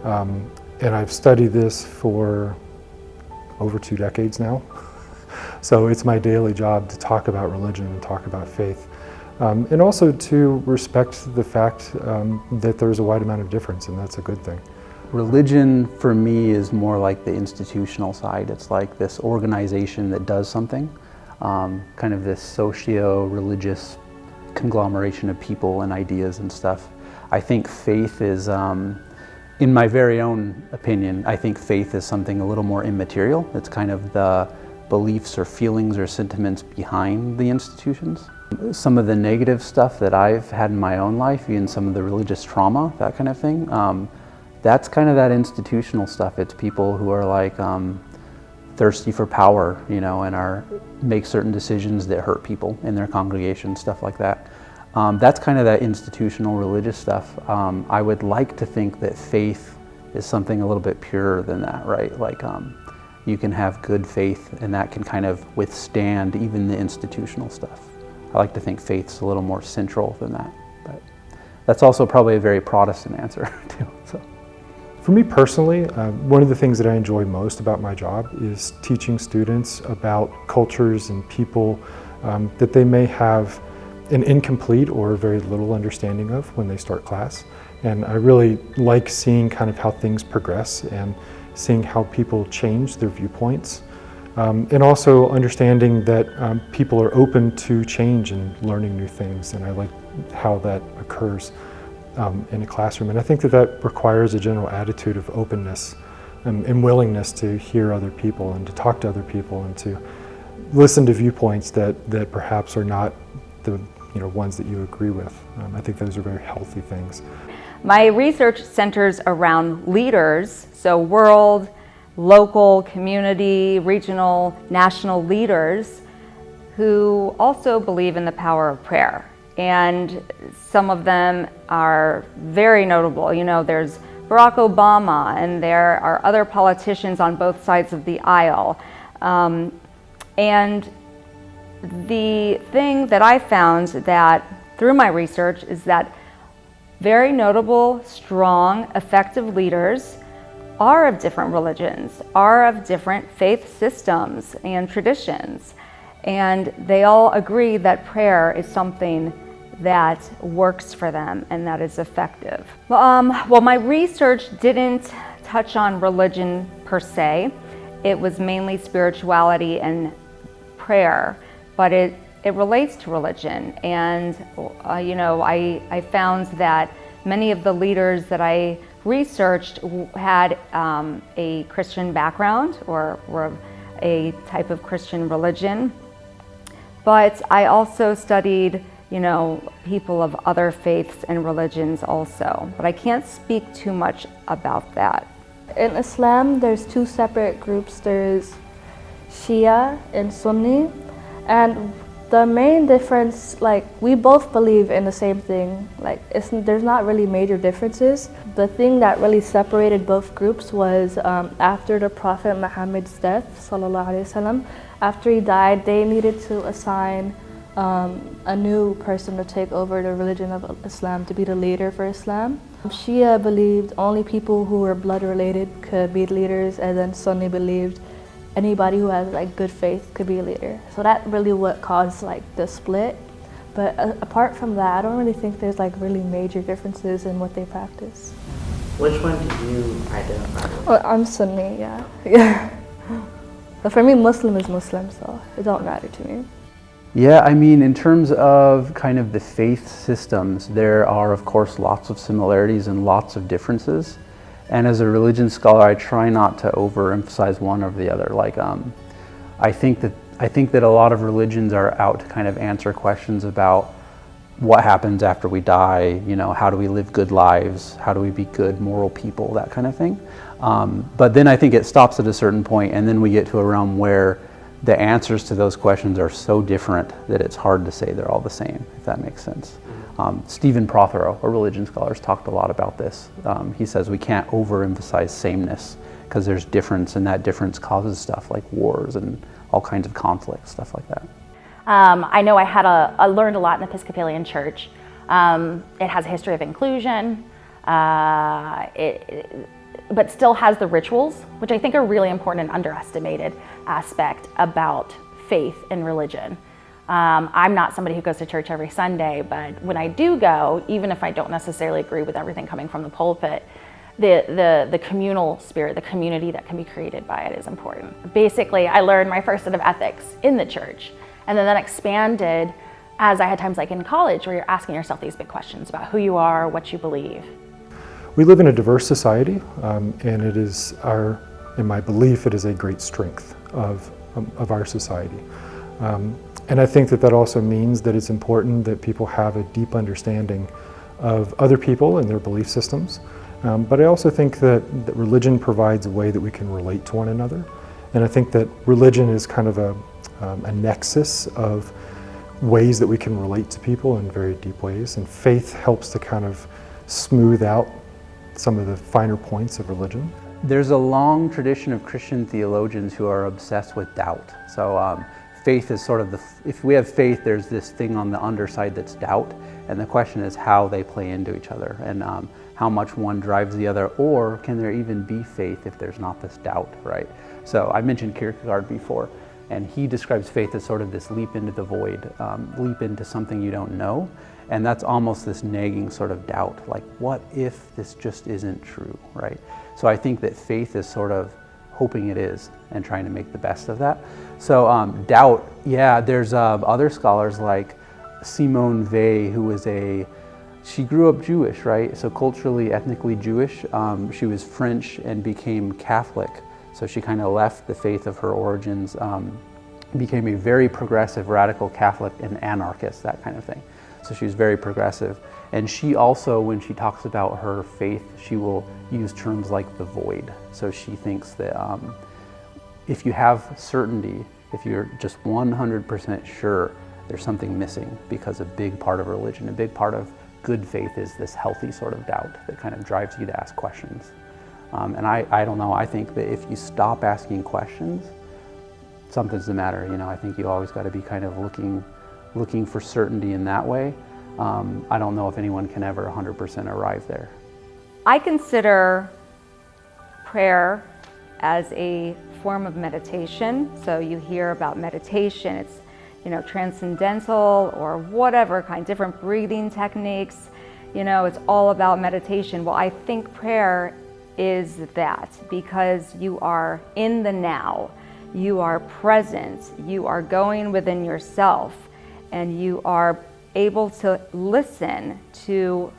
And I've studied this for over 2 decades now. So it's my daily job to talk about religion and talk about faith. And also to respect the fact that there's a wide amount of difference, and that's a good thing. Religion for me is more like the institutional side. It's like this organization that does something, kind of this socio-religious conglomeration of people and ideas and stuff. I think faith is, in my very own opinion, I think faith is something a little more immaterial. It's kind of the beliefs or feelings or sentiments behind the institutions. Some of the negative stuff that I've had in my own life, even some of the religious trauma, that kind of thing, that's kind of that institutional stuff. It's people who are like thirsty for power, you know, and make certain decisions that hurt people in their congregation, stuff like that. That's kind of that institutional religious stuff. I would like to think that faith is something a little bit purer than that, right? Like you can have good faith, and that can kind of withstand even the institutional stuff. I like to think faith's a little more central than that, but that's also probably a very Protestant answer too. So. For me personally, one of the things that I enjoy most about my job is teaching students about cultures and people that they may have an incomplete or very little understanding of when they start class. And I really like seeing kind of how things progress and seeing how people change their viewpoints. And also understanding that people are open to change and learning new things, and I like how that occurs in a classroom. And I think that that requires a general attitude of openness and willingness to hear other people and to talk to other people and to listen to viewpoints that perhaps are not the ones that you agree with. I think those are very healthy things. My research centers around leaders, so world, local, community, regional, national leaders who also believe in the power of prayer. And some of them are very notable. You know, there's Barack Obama, and there are other politicians on both sides of the aisle. And the thing that I found that through my research is that very notable, strong, effective leaders are of different religions, are of different faith systems and traditions. And they all agree that prayer is something that works for them and that is effective. Well, my research didn't touch on religion per se. It was mainly spirituality and prayer, but it relates to religion. And I found that many of the leaders that I researched had a Christian background or were a type of Christian religion. But I also studied people of other faiths and religions also, but I can't speak too much about that. In Islam, there's 2 separate groups. There's Shia and Sunni, and The main difference, like, we both believe in the same thing. Like, there's not really major differences. The thing that really separated both groups was after the Prophet Muhammad's death, sallallahu alaihi wasallam. After he died, they needed to assign a new person to take over the religion of Islam, to be the leader for Islam. Shia believed only people who were blood related could be leaders, and then Sunni believed anybody who has like good faith could be a leader. So that really what caused like the split. But apart from that, I don't really think there's like really major differences in what they practice. Which one do you identify with? Well, I'm Sunni, yeah. Yeah. But for me, Muslim is Muslim, so it don't matter to me. Yeah, I mean, in terms of kind of the faith systems, there are, of course, lots of similarities and lots of differences. And as a religion scholar, I try not to overemphasize one or the other. Like, I think that a lot of religions are out to kind of answer questions about what happens after we die. You know, how do we live good lives? How do we be good, moral people? That kind of thing. But then I think it stops at a certain point, and then we get to a realm where the answers to those questions are so different that it's hard to say they're all the same, if that makes sense. Stephen Prothero, a religion scholar, has talked a lot about this. He says we can't overemphasize sameness because there's difference, and that difference causes stuff like wars and all kinds of conflicts, stuff like that. I know I learned a lot in the Episcopalian Church. It has a history of inclusion, but still has the rituals, which I think are really important and underestimated aspect about faith and religion. I'm not somebody who goes to church every Sunday, but when I do go, even if I don't necessarily agree with everything coming from the pulpit, the communal spirit, the community that can be created by it is important. Basically, I learned my first set of ethics in the church, and then that expanded as I had times like in college where you're asking yourself these big questions about who you are, what you believe. We live in a diverse society, and it is in my belief, it is a great strength of our society. And I think that also means that it's important that people have a deep understanding of other people and their belief systems. But I also think that religion provides a way that we can relate to one another. And I think that religion is kind of a nexus of ways that we can relate to people in very deep ways. And faith helps to kind of smooth out some of the finer points of religion. There's a long tradition of Christian theologians who are obsessed with doubt. So faith is sort of if we have faith, there's this thing on the underside that's doubt. And the question is how they play into each other and how much one drives the other, or can there even be faith if there's not this doubt, right? So I mentioned Kierkegaard before, and he describes faith as sort of this leap into the void, leap into something you don't know. And that's almost this nagging sort of doubt, like what if this just isn't true, right? So I think that faith is sort of hoping it is and trying to make the best of that. So doubt, yeah, there's other scholars like Simone Weil, who was she grew up Jewish, right? So culturally, ethnically Jewish. She was French and became Catholic. So she kind of left the faith of her origins, became a very progressive, radical Catholic and anarchist, that kind of thing. So she was very progressive. And she also, when she talks about her faith, she will use terms like the void. So she thinks that if you have certainty, if you're just 100% sure, there's something missing, because a big part of religion, a big part of good faith is this healthy sort of doubt that kind of drives you to ask questions. And I don't know, I think that if you stop asking questions, something's the matter. You know, I think you always got to be kind of looking for certainty in that way. I don't know if anyone can ever 100% arrive there. I consider prayer as a form of meditation. So you hear about meditation, it's, you know, transcendental or whatever kind, different breathing techniques. You know, it's all about meditation. Well, I think prayer is that, because you are in the now, you are present, you are going within yourself, and you are able to listen to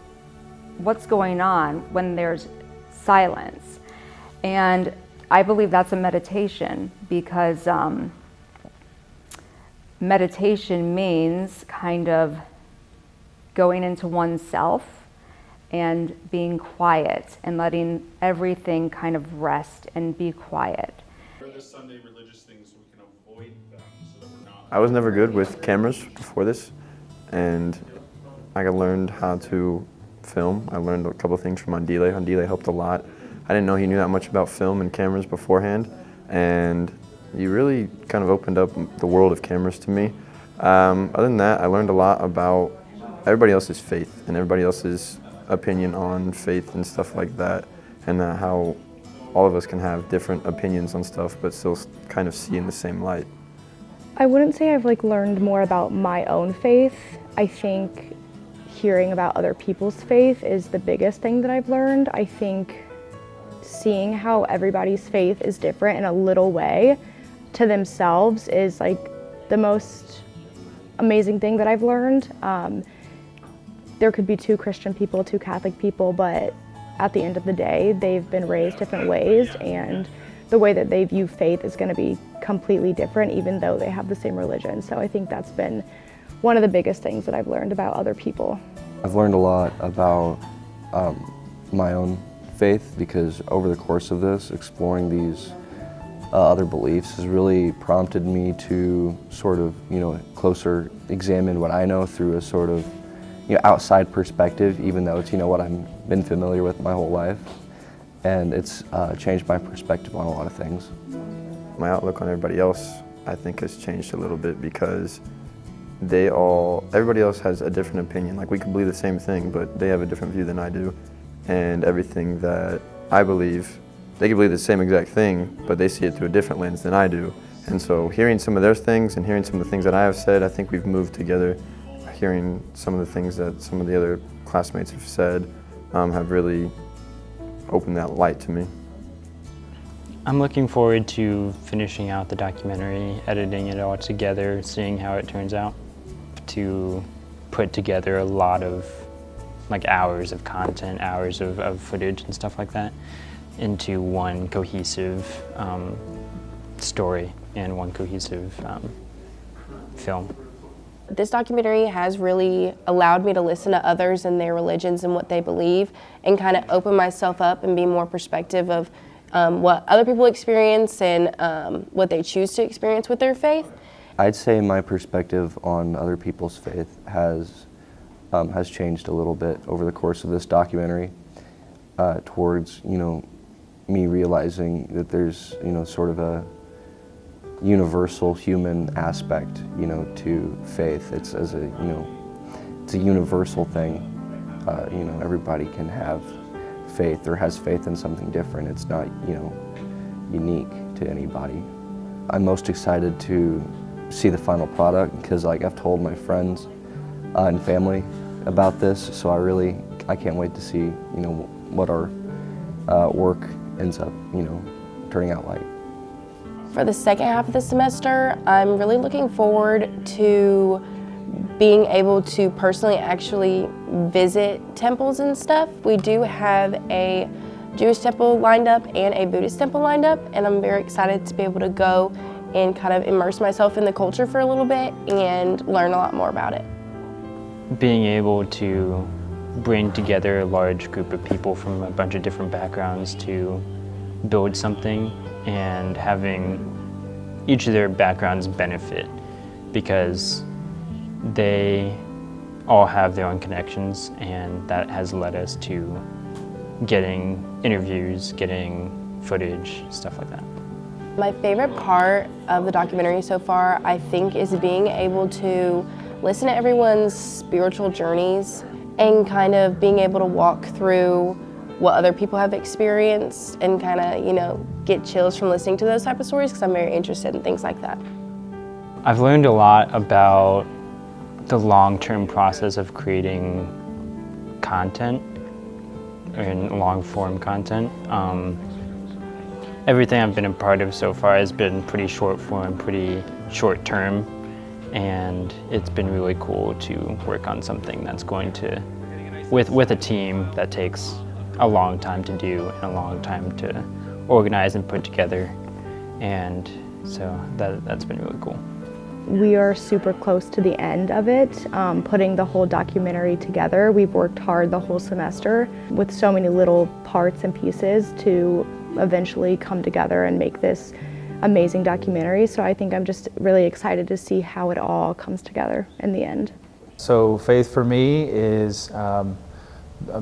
what's going on when there's silence. And I believe that's a meditation, because meditation means kind of going into oneself and being quiet and letting everything kind of rest and be quiet. What are the Sunday religious things so we can avoid them so that we're not I was never good with cameras before this, and I learned how to film. I learned a couple things from Andile. Andile helped a lot. I didn't know he knew that much about film and cameras beforehand, and he really kind of opened up the world of cameras to me. Other than that, I learned a lot about everybody else's faith and everybody else's opinion on faith and stuff like that, and how all of us can have different opinions on stuff but still kind of see in the same light. I wouldn't say I've learned more about my own faith. I think hearing about other people's faith is the biggest thing that I've learned. I think seeing how everybody's faith is different in a little way to themselves is the most amazing thing that I've learned. There could be two Christian people, two Catholic people, but at the end of the day, they've been raised different ways, and the way that they view faith is going to be completely different even though they have the same religion. So I think that's been one of the biggest things that I've learned about other people. I've learned a lot about my own faith, because over the course of this, exploring these other beliefs has really prompted me to sort of, closer examine what I know through a sort of, outside perspective, even though it's, what I've been familiar with my whole life. And it's changed my perspective on a lot of things. My outlook on everybody else, I think, has changed a little bit, because everybody else has a different opinion. We could believe the same thing, but they have a different view than I do. And everything that I believe, they could believe the same exact thing, but they see it through a different lens than I do. And so hearing some of their things and hearing some of the things that I have said, I think we've moved together. Hearing some of the things that some of the other classmates have said have really opened that light to me. I'm looking forward to finishing out the documentary, editing it all together, seeing how it turns out, to put together a lot of hours of content, hours of footage and stuff like that into one cohesive story and one cohesive film. This documentary has really allowed me to listen to others and their religions and what they believe, and kind of open myself up and be more perspective of what other people experience and what they choose to experience with their faith. I'd say my perspective on other people's faith has changed a little bit over the course of this documentary, towards me realizing that there's sort of a universal human aspect to faith. It's it's a universal thing. Everybody can have faith or has faith in something different. It's not unique to anybody. I'm most excited to see the final product, because I've told my friends and family about this, so I can't wait to see what our work ends up turning out like. For the second half of the semester, I'm really looking forward to being able to personally actually visit temples and stuff. We do have a Jewish temple lined up and a Buddhist temple lined up, and I'm very excited to be able to go and kind of immerse myself in the culture for a little bit and learn a lot more about it. Being able to bring together a large group of people from a bunch of different backgrounds to build something, and having each of their backgrounds benefit, because they all have their own connections, and that has led us to getting interviews, getting footage, stuff like that. My favorite part of the documentary so far, I think, is being able to listen to everyone's spiritual journeys and kind of being able to walk through what other people have experienced and kind of, get chills from listening to those type of stories, because I'm very interested in things like that. I've learned a lot about the long-term process of creating content and long-form content. Everything I've been a part of so far has been pretty short-form, pretty short-term, and it's been really cool to work on something that's going to, with a team that takes a long time to do and a long time to organize and put together, and so that's been really cool. We are super close to the end of it, putting the whole documentary together. We've worked hard the whole semester with so many little parts and pieces to eventually come together and make this amazing documentary. So I think I'm just really excited to see how it all comes together in the end. So faith for me is,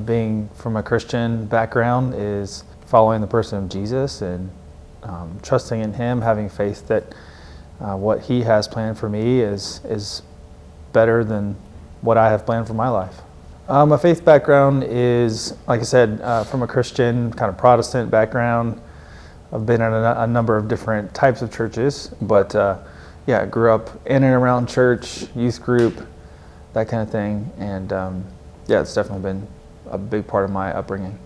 being from a Christian background, is following the person of Jesus and trusting in Him, having faith that what He has planned for me is better than what I have planned for my life. My faith background is, like I said, from a Christian, kind of Protestant background. I've been in a number of different types of churches, but yeah, I grew up in and around church, youth group, that kind of thing, and yeah, it's definitely been a big part of my upbringing.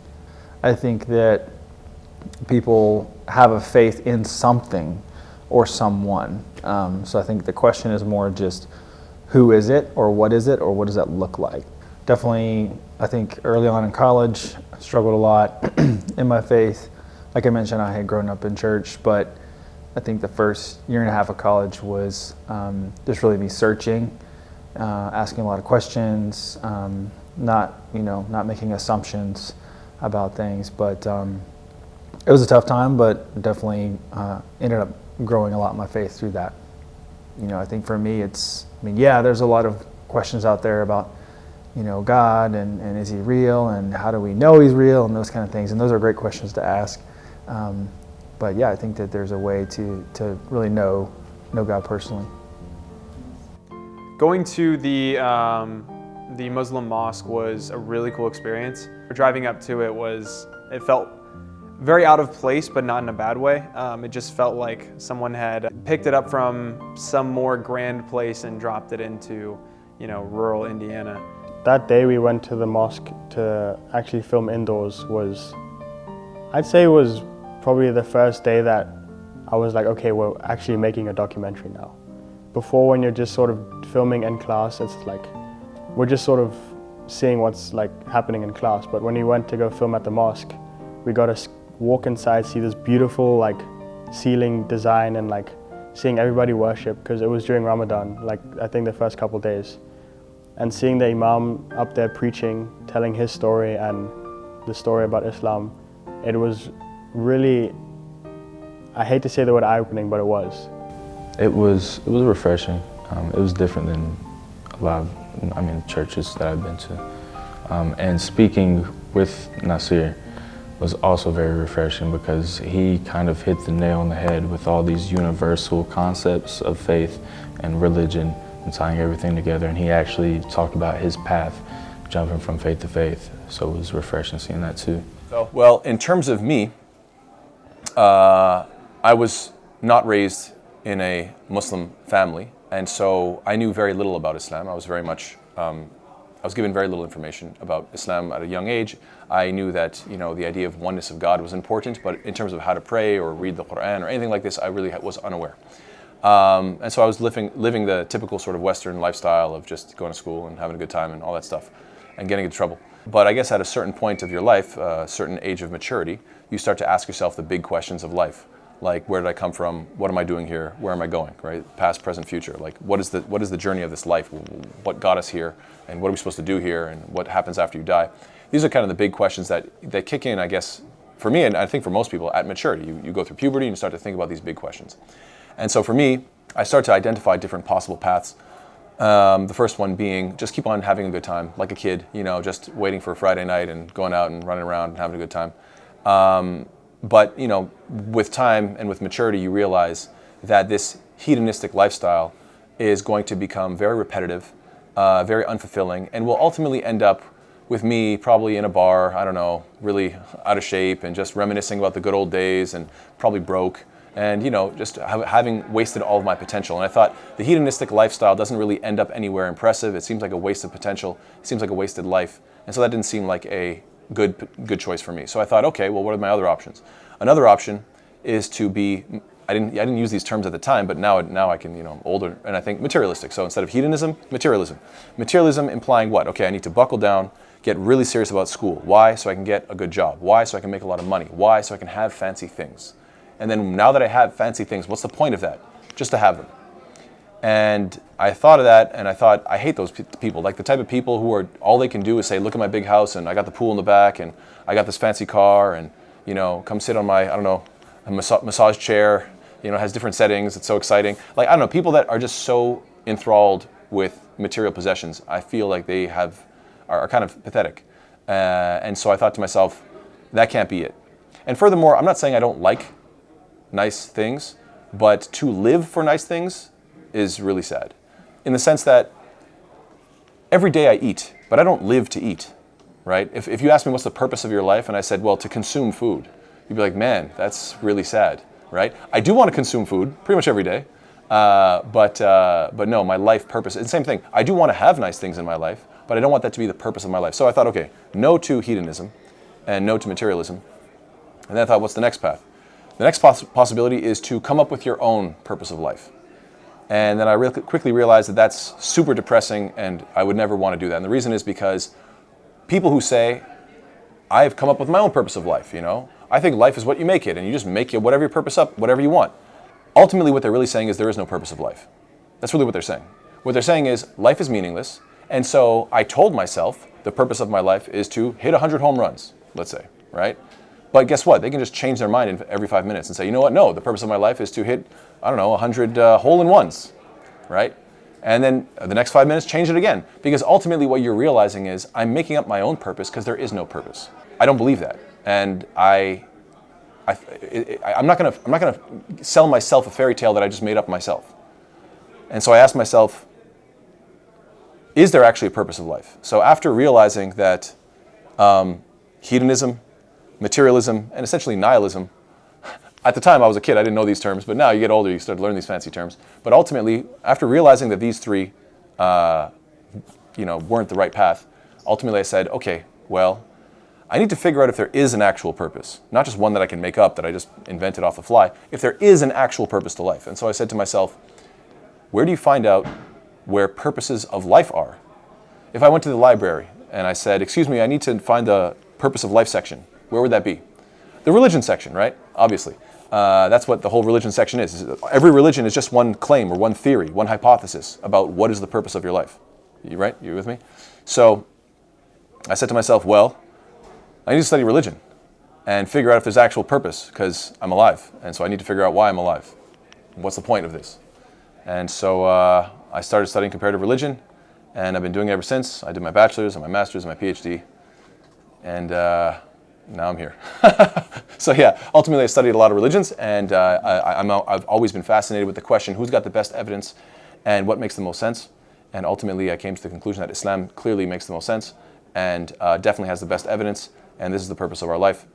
I think that people have a faith in something or someone, so I think the question is more just who is it, or what does that look like? Definitely, I think early on in college, I struggled a lot in my faith. Like I mentioned, I had grown up in church, but I think the first year and a half of college was just really me searching, asking a lot of questions, not making assumptions about things. But it was a tough time, but definitely ended up growing a lot in my faith through that. I think for me, there's a lot of questions out there about, God and is He real, and how do we know He's real, and those kind of things. And those are great questions to ask. But yeah, I think that there's a way to really know God personally. Going to the Muslim mosque was a really cool experience. Driving up to it felt very out of place, but not in a bad way. It just felt like someone had picked it up from some more grand place and dropped it into, rural Indiana. That day we went to the mosque to actually film indoors I'd say it was probably the first day that I was like, okay, we're actually making a documentary now. Before, when you're just sort of filming in class, it's like, we're just sort of seeing what's like happening in class. But when we went to go film at the mosque, we got to walk inside, see this beautiful like ceiling design, and like seeing everybody worship, because it was during Ramadan, like I think the first couple days. And seeing the Imam up there preaching, telling his story and the story about Islam, it was really, I hate to say the word eye-opening, but it was. It was refreshing. It was different than a lot of, churches that I've been to. And speaking with Nasir was also very refreshing, because he kind of hit the nail on the head with all these universal concepts of faith and religion and tying everything together. And he actually talked about his path, jumping from faith to faith. So it was refreshing seeing that too. Well, in terms of me, I was not raised in a Muslim family, and so I knew very little about Islam. I was very much, I was given very little information about Islam at a young age. I knew that, the idea of oneness of God was important, but in terms of how to pray or read the Quran or anything like this, I really was unaware. And so I was living the typical sort of Western lifestyle of just going to school and having a good time and all that stuff and getting into trouble. But I guess at a certain point of your life, a certain age of maturity, you start to ask yourself the big questions of life. Like, where did I come from? What am I doing here? Where am I going, right? Past, present, future. Like, what is the journey of this life? What got us here? And what are we supposed to do here? And what happens after you die? These are kind of the big questions that kick in, I guess, for me, and I think for most people, at maturity. You go through puberty and you start to think about these big questions. And so for me, I start to identify different possible paths. The first one being just keep on having a good time, like a kid, just waiting for Friday night and going out and running around and having a good time. But, with time and with maturity, you realize that this hedonistic lifestyle is going to become very repetitive, very unfulfilling, and will ultimately end up with me probably in a bar, I don't know, really out of shape and just reminiscing about the good old days and probably broke. And just having wasted all of my potential. And I thought the hedonistic lifestyle doesn't really end up anywhere impressive. It seems like a waste of potential. It seems like a wasted life. And so that didn't seem like a good choice for me. So I thought, okay, well, what are my other options? Another option is to be, I didn't use these terms at the time, but now I can, I'm older, and I think materialistic. So instead of hedonism, materialism. Materialism implying what? Okay, I need to buckle down, get really serious about school. Why? So I can get a good job. Why? So I can make a lot of money. Why? So I can have fancy things. And then now that I have fancy things, what's the point of that? Just to have them. And I thought of that, and I thought, I hate those people, like the type of people who are, all they can do is say, look at my big house, and I got the pool in the back, and I got this fancy car, and, come sit on my, I don't know, a massage chair, You know, it has different settings. It's so exciting. Like, I don't know, people that are just so enthralled with material possessions, I feel like they are kind of pathetic. And so I thought to myself, that can't be it. And furthermore, I'm not saying I don't like nice things, but to live for nice things is really sad. In the sense that every day I eat, but I don't live to eat, right? If you ask me what's the purpose of your life, and I said, well, to consume food, you'd be like, man, that's really sad, right? I do want to consume food pretty much every day, but no, my life purpose, it's the same thing. I do want to have nice things in my life, but I don't want that to be the purpose of my life. So I thought, okay, no to hedonism and no to materialism. And then I thought, what's the next path? The next possibility is to come up with your own purpose of life. And then I quickly realized that that's super depressing and I would never want to do that. And the reason is because people who say, I've come up with my own purpose of life, you know? I think life is what you make it, and you just make it whatever your purpose up, whatever you want. Ultimately, what they're really saying is there is no purpose of life. That's really what they're saying. What they're saying is life is meaningless, and so I told myself the purpose of my life is to hit 100 home runs, let's say, right? But guess what? They can just change their mind every 5 minutes and say, you know what? No, the purpose of my life is to hit, 100 hole-in-ones, right? And then the next 5 minutes, change it again. Because ultimately what you're realizing is I'm making up my own purpose because there is no purpose. I don't believe that. And I'm not gonna sell myself a fairy tale that I just made up myself. And so I asked myself, is there actually a purpose of life? So after realizing that hedonism, materialism, and essentially nihilism, at the time I was a kid, I didn't know these terms, but now you get older, you start to learn these fancy terms. But ultimately, after realizing that these three weren't the right path, ultimately I said, okay, well, I need to figure out if there is an actual purpose, not just one that I can make up that I just invented off the fly, if there is an actual purpose to life. And so I said to myself, where do you find out where purposes of life are? If I went to the library and I said, excuse me, I need to find the purpose of life section, where would that be? The religion section, right? Obviously. That's what the whole religion section is. Every religion is just one claim or one theory, one hypothesis about what is the purpose of your life. You right? You with me? So I said to myself, well, I need to study religion and figure out if there's actual purpose because I'm alive. And so I need to figure out why I'm alive. What's the point of this? And so I started studying comparative religion and I've been doing it ever since. I did my bachelor's and my master's and my PhD. And now I'm here. So yeah, ultimately I studied a lot of religions and I've always been fascinated with the question, who's got the best evidence and what makes the most sense? And ultimately I came to the conclusion that Islam clearly makes the most sense and definitely has the best evidence. And this is the purpose of our life,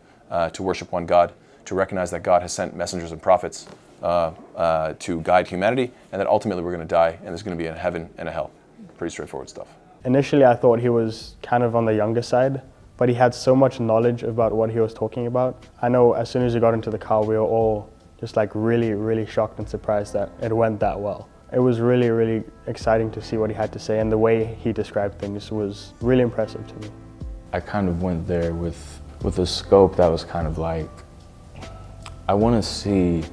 to worship one God, to recognize that God has sent messengers and prophets to guide humanity, and that ultimately we're going to die, and there's going to be a heaven and a hell. Pretty straightforward stuff. Initially, I thought he was kind of on the younger side, but he had so much knowledge about what he was talking about. I know as soon as he got into the car, we were all just like really, really shocked and surprised that it went that well. It was really, really exciting to see what he had to say, and the way he described things was really impressive to me. I kind of went there with a scope that was kind of like, I want to see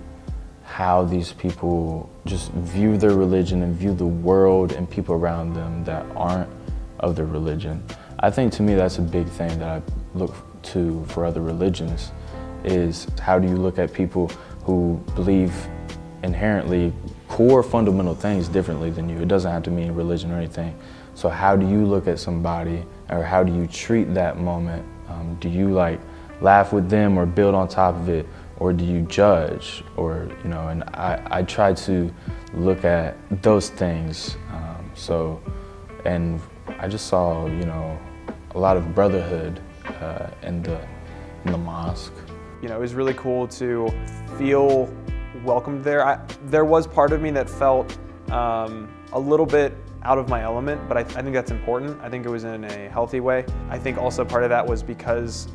how these people just view their religion and view the world and people around them that aren't of their religion. I think to me that's a big thing that I look to for other religions, is how do you look at people who believe inherently core fundamental things differently than you. It doesn't have to mean religion or anything. So how do you look at somebody, or how do you treat that moment? Do you like laugh with them or build on top of it, or do you judge? Or, you know, and I try to look at those things. And I just saw, you know, a lot of brotherhood in the mosque. You know, it was really cool to feel welcomed there. There was part of me that felt a little bit out of my element, but I think that's important. I think it was in a healthy way. I think also part of that was because,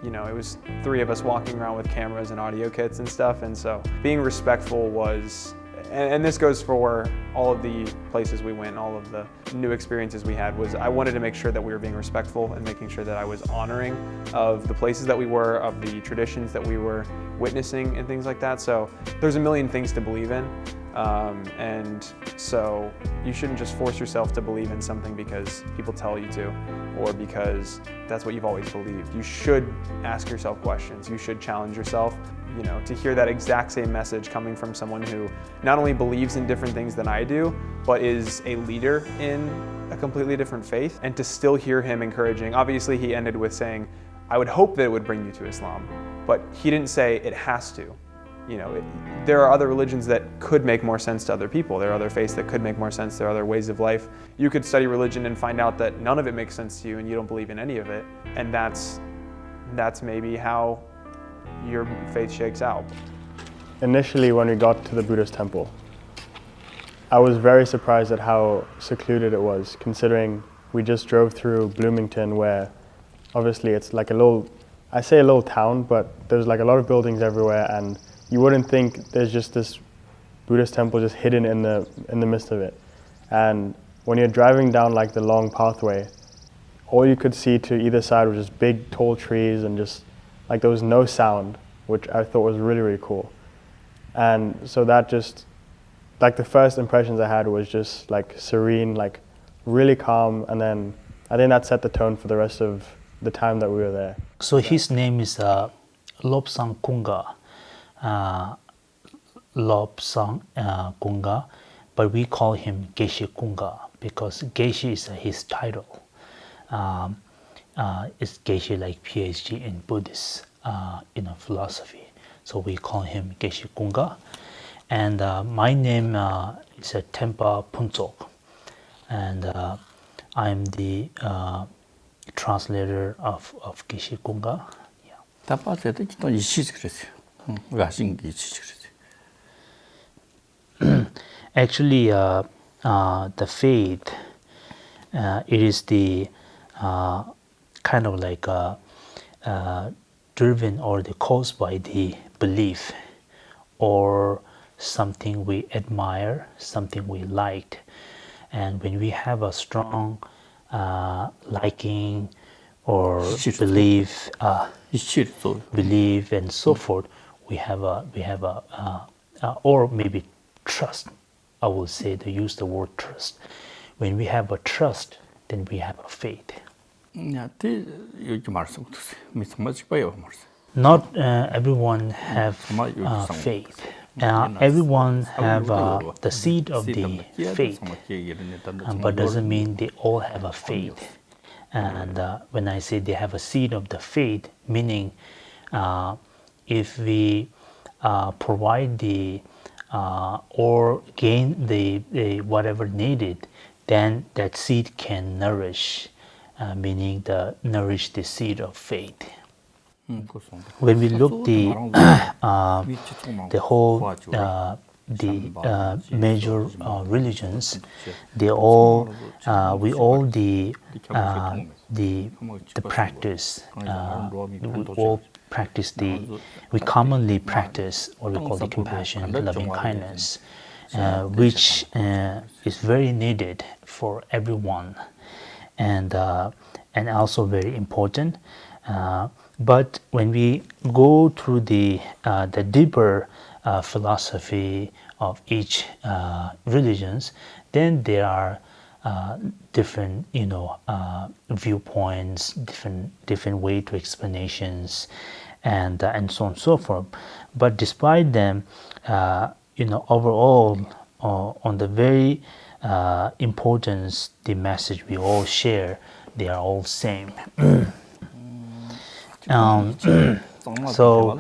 you know, it was 3 of us walking around with cameras and audio kits and stuff, and so being respectful was, and this goes for all of the places we went, all of the new experiences we had, was I wanted to make sure that we were being respectful and making sure that I was honoring of the places that we were, of the traditions that we were witnessing and things like that. So there's a million things to believe in. And so you shouldn't just force yourself to believe in something because people tell you to, or because that's what you've always believed. You should ask yourself questions. You should challenge yourself. You know, to hear that exact same message coming from someone who not only believes in different things than I do, but is a leader in a completely different faith, and to still hear him encouraging. Obviously, he ended with saying, I would hope that it would bring you to Islam, but he didn't say it has to. You know, there are other religions that could make more sense to other people. There are other faiths that could make more sense. There are other ways of life. You could study religion and find out that none of it makes sense to you and you don't believe in any of it. And that's maybe how your faith shakes out. Initially, when we got to the Buddhist temple, I was very surprised at how secluded it was, considering we just drove through Bloomington, where obviously it's like a little town, but there's like a lot of buildings everywhere, and you wouldn't think there's just this Buddhist temple just hidden in the midst of it. And when you're driving down like the long pathway, all you could see to either side was just big tall trees, and just like there was no sound, which I thought was really, really cool. And so that just, like the first impressions I had was just like serene, like really calm, and then I think that set the tone for the rest of the time that we were there. So his name is Lobsang Kunga. Lobsang Kunga, but we call him Geshe Kunga because Geshe is his title. It's Geshe like PhD in Buddhist philosophy. So we call him Geshe Kunga. And my name is Tempa Puntsok. And I'm the translator of Geshe Kunga. Actually, the faith, it is the kind of like driven or caused by the belief or something we admire, something we liked. And when we have a strong liking or belief and so forth, we have a or maybe trust. I will say to use the word trust. When we have a trust, then we have a faith. Not everyone have faith. Everyone have the seed of the faith, but doesn't mean they all have a faith. And when I say they have a seed of the faith, meaning if we provide the or gain the whatever needed, then that seed can nourish, meaning nourish the seed of faith. When we look the whole the major religions, we all practice we commonly practice what we call the compassion, loving kindness, which is very needed for everyone, and also very important. But when we go through the deeper philosophy of each religions, then there are different, viewpoints, different way to explanations, and so on and so forth. But despite them, overall, on the very importance, the message we all share, they are all same. So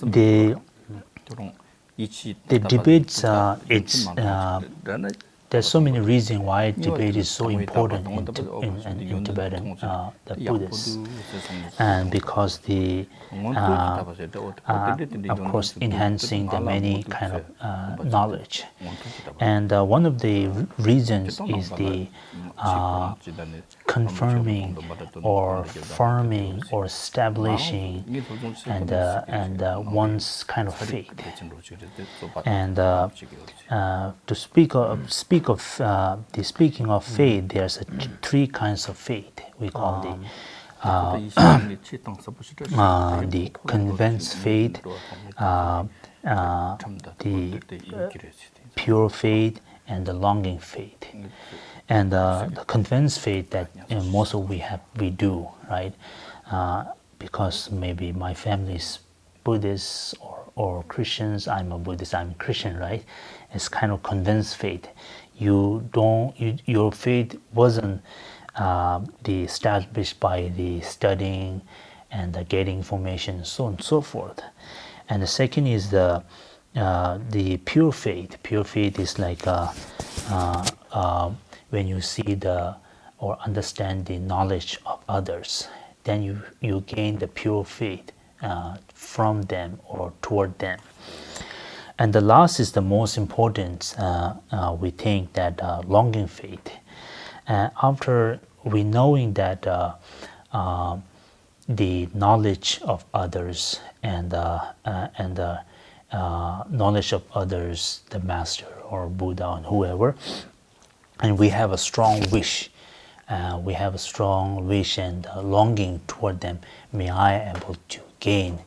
the debates, there's so many reasons why debate is so important in Tibetan the Buddhists, and because of course enhancing the many kind of knowledge, and one of the reasons is the confirming or affirming or establishing and one's kind of faith. And to speaking of faith, there's three kinds of faith. We call the convinced faith, the pure faith, and the longing faith. And the convinced faith that most of we do, right? Because maybe my family is Buddhist or Christians, I'm a Buddhist, I'm a Christian, right? It's kind of convinced faith. Your faith wasn't established by the studying and the getting information, so on and so forth. And the second is the pure faith. Pure faith is like when you see or understand the knowledge of others, then you gain the pure faith from them or toward them. And the last is the most important, we think, that longing faith. After we knowing that the knowledge of others and the knowledge of others, the Master or Buddha and whoever, and we have a strong wish. We have a strong wish and longing toward them. May I able to gain.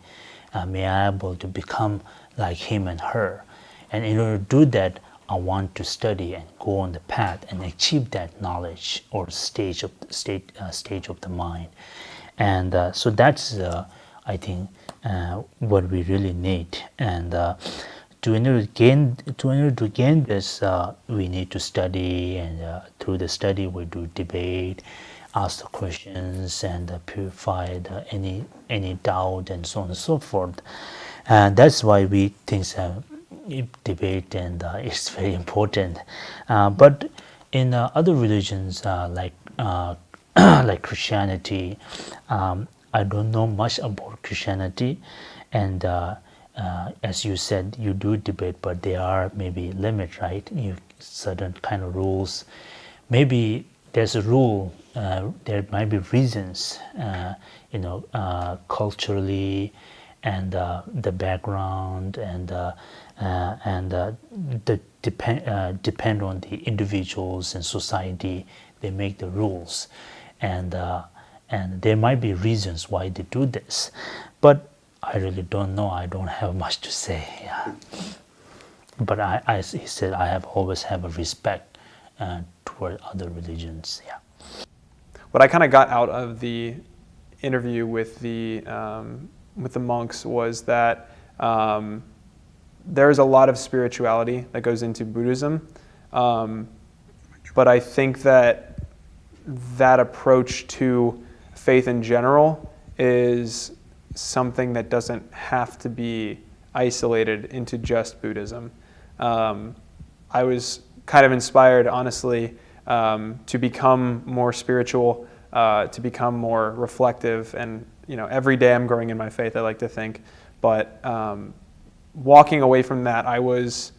May I able to become like him and her. And in order to do that, I want to study and go on the path and achieve that knowledge or stage of the mind. And so that's, I think, what we really need. And in order to gain this, we need to study, and through the study we do debate, ask the questions, and purify any doubt, and so on and so forth. And that's why we think debate and it's very important. But in other religions like Christianity, I don't know much about Christianity, and as you said, you do debate, but there are maybe limits, right? Certain kind of rules. Maybe there's a rule. There might be reasons, culturally, and the background, and depend on the individuals and society. They make the rules, and there might be reasons why they do this, but I really don't know. I don't have much to say. Yeah. But he said, I have always have a respect toward other religions. Yeah. What I kind of got out of the interview with the monks was that there is a lot of spirituality that goes into Buddhism, but I think that approach to faith in general is something that doesn't have to be isolated into just Buddhism. I was kind of inspired, honestly, to become more spiritual, to become more reflective, and every day I'm growing in my faith, I like to think. But walking away from that, I was,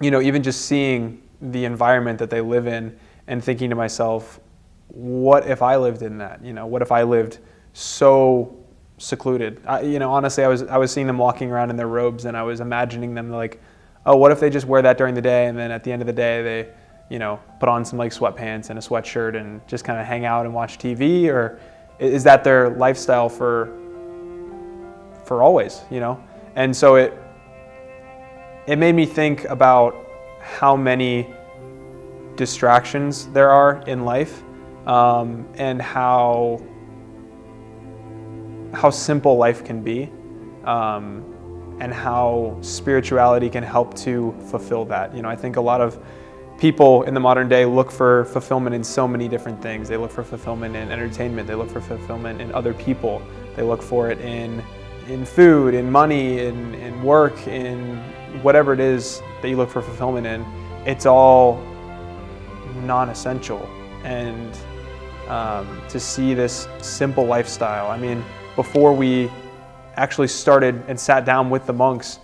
even just seeing the environment that they live in and thinking to myself, what if I lived in that? What if I lived so secluded? Honestly, I was seeing them walking around in their robes, and I was imagining them like, oh, what if they just wear that during the day, and then at the end of the day they, put on some like sweatpants and a sweatshirt and just kind of hang out and watch TV? Or is that their lifestyle for always? And so it made me think about how many distractions there are in life, and how simple life can be, and how spirituality can help to fulfill that. I think a lot of people in the modern day look for fulfillment in so many different things. They look for fulfillment in entertainment. They look for fulfillment in other people. They look for it in food, in money, in work, in whatever it is that you look for fulfillment in. It's all non-essential. And to see this simple lifestyle, before we actually started and sat down with the monks,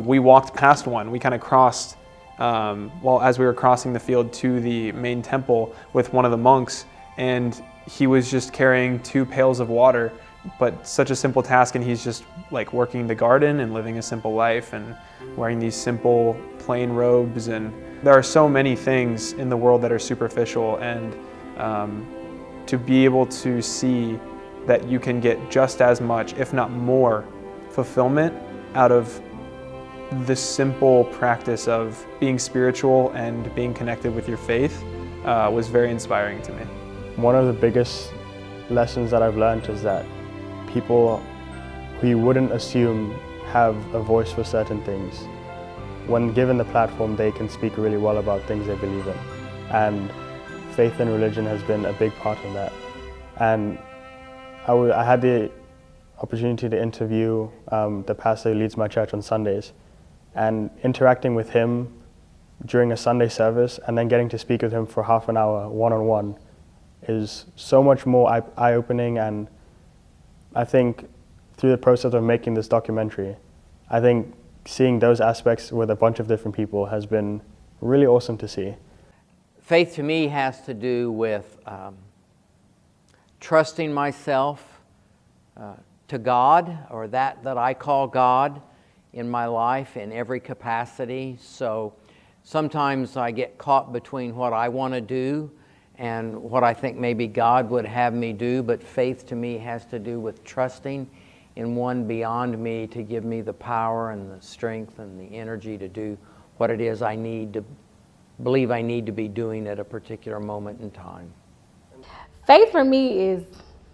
we walked past one. We kind of crossed, as we were crossing the field to the main temple with one of the monks, and he was just carrying 2 pails of water, but such a simple task, and he's just like working the garden and living a simple life and wearing these simple plain robes. And there are so many things in the world that are superficial, and to be able to see that you can get just as much, if not more, fulfillment out of the simple practice of being spiritual and being connected with your faith was very inspiring to me. One of the biggest lessons that I've learned is that people who you wouldn't assume have a voice for certain things, when given the platform, they can speak really well about things they believe in. And faith and religion has been a big part of that. And I had the opportunity to interview the pastor who leads my church on Sundays, and interacting with him during a Sunday service and then getting to speak with him for half an hour one-on-one is so much more eye-opening. And I think through the process of making this documentary, I think seeing those aspects with a bunch of different people has been really awesome to see. Faith to me has to do with trusting myself to God, or that I call God, in my life in every capacity. So sometimes I get caught between what I want to do and what I think maybe God would have me do, but faith to me has to do with trusting in one beyond me to give me the power and the strength and the energy to do what it is I need to believe I need to be doing at a particular moment in time. Faith for me is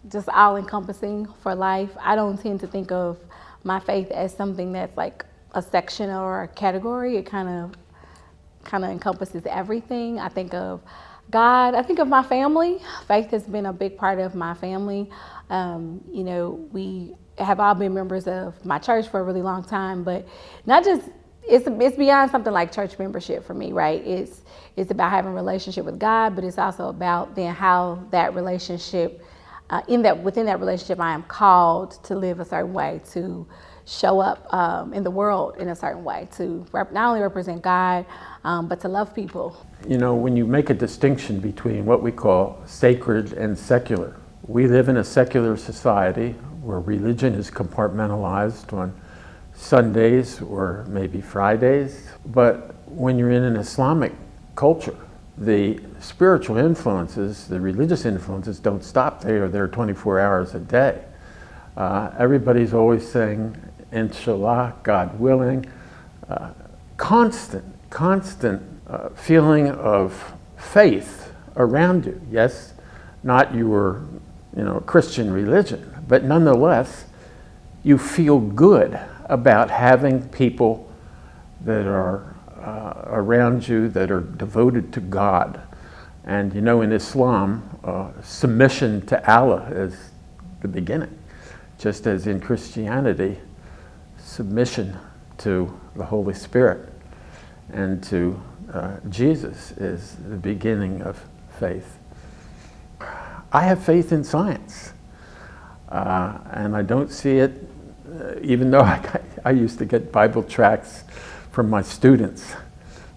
just all-encompassing for life. I don't tend to think of my faith as something that's like a section or a category. It kind of encompasses everything. I think of God. I think of my family. Faith has been a big part of my family. You know, we have all been members of my church for a really long time, but not just, it's beyond something like church membership for me, right? It's about having a relationship with God, but it's also about then how that relationship, within that relationship, I am called to live a certain way, to show up in the world in a certain way, to not only represent God, but to love people. You know, when you make a distinction between what we call sacred and secular, we live in a secular society where religion is compartmentalized on Sundays or maybe Fridays. But when you're in an Islamic culture, the spiritual influences, the religious influences don't stop. They are there 24 hours a day. Everybody's always saying, Inshallah, God willing, constant feeling of faith around you. Yes, not your Christian religion, but nonetheless, you feel good about having people that are around you that are devoted to God. And you know, in Islam, submission to Allah is the beginning, just as in Christianity, submission to the Holy Spirit and to Jesus is the beginning of faith. I have faith in science, and I don't see it, even though I used to get Bible tracts from my students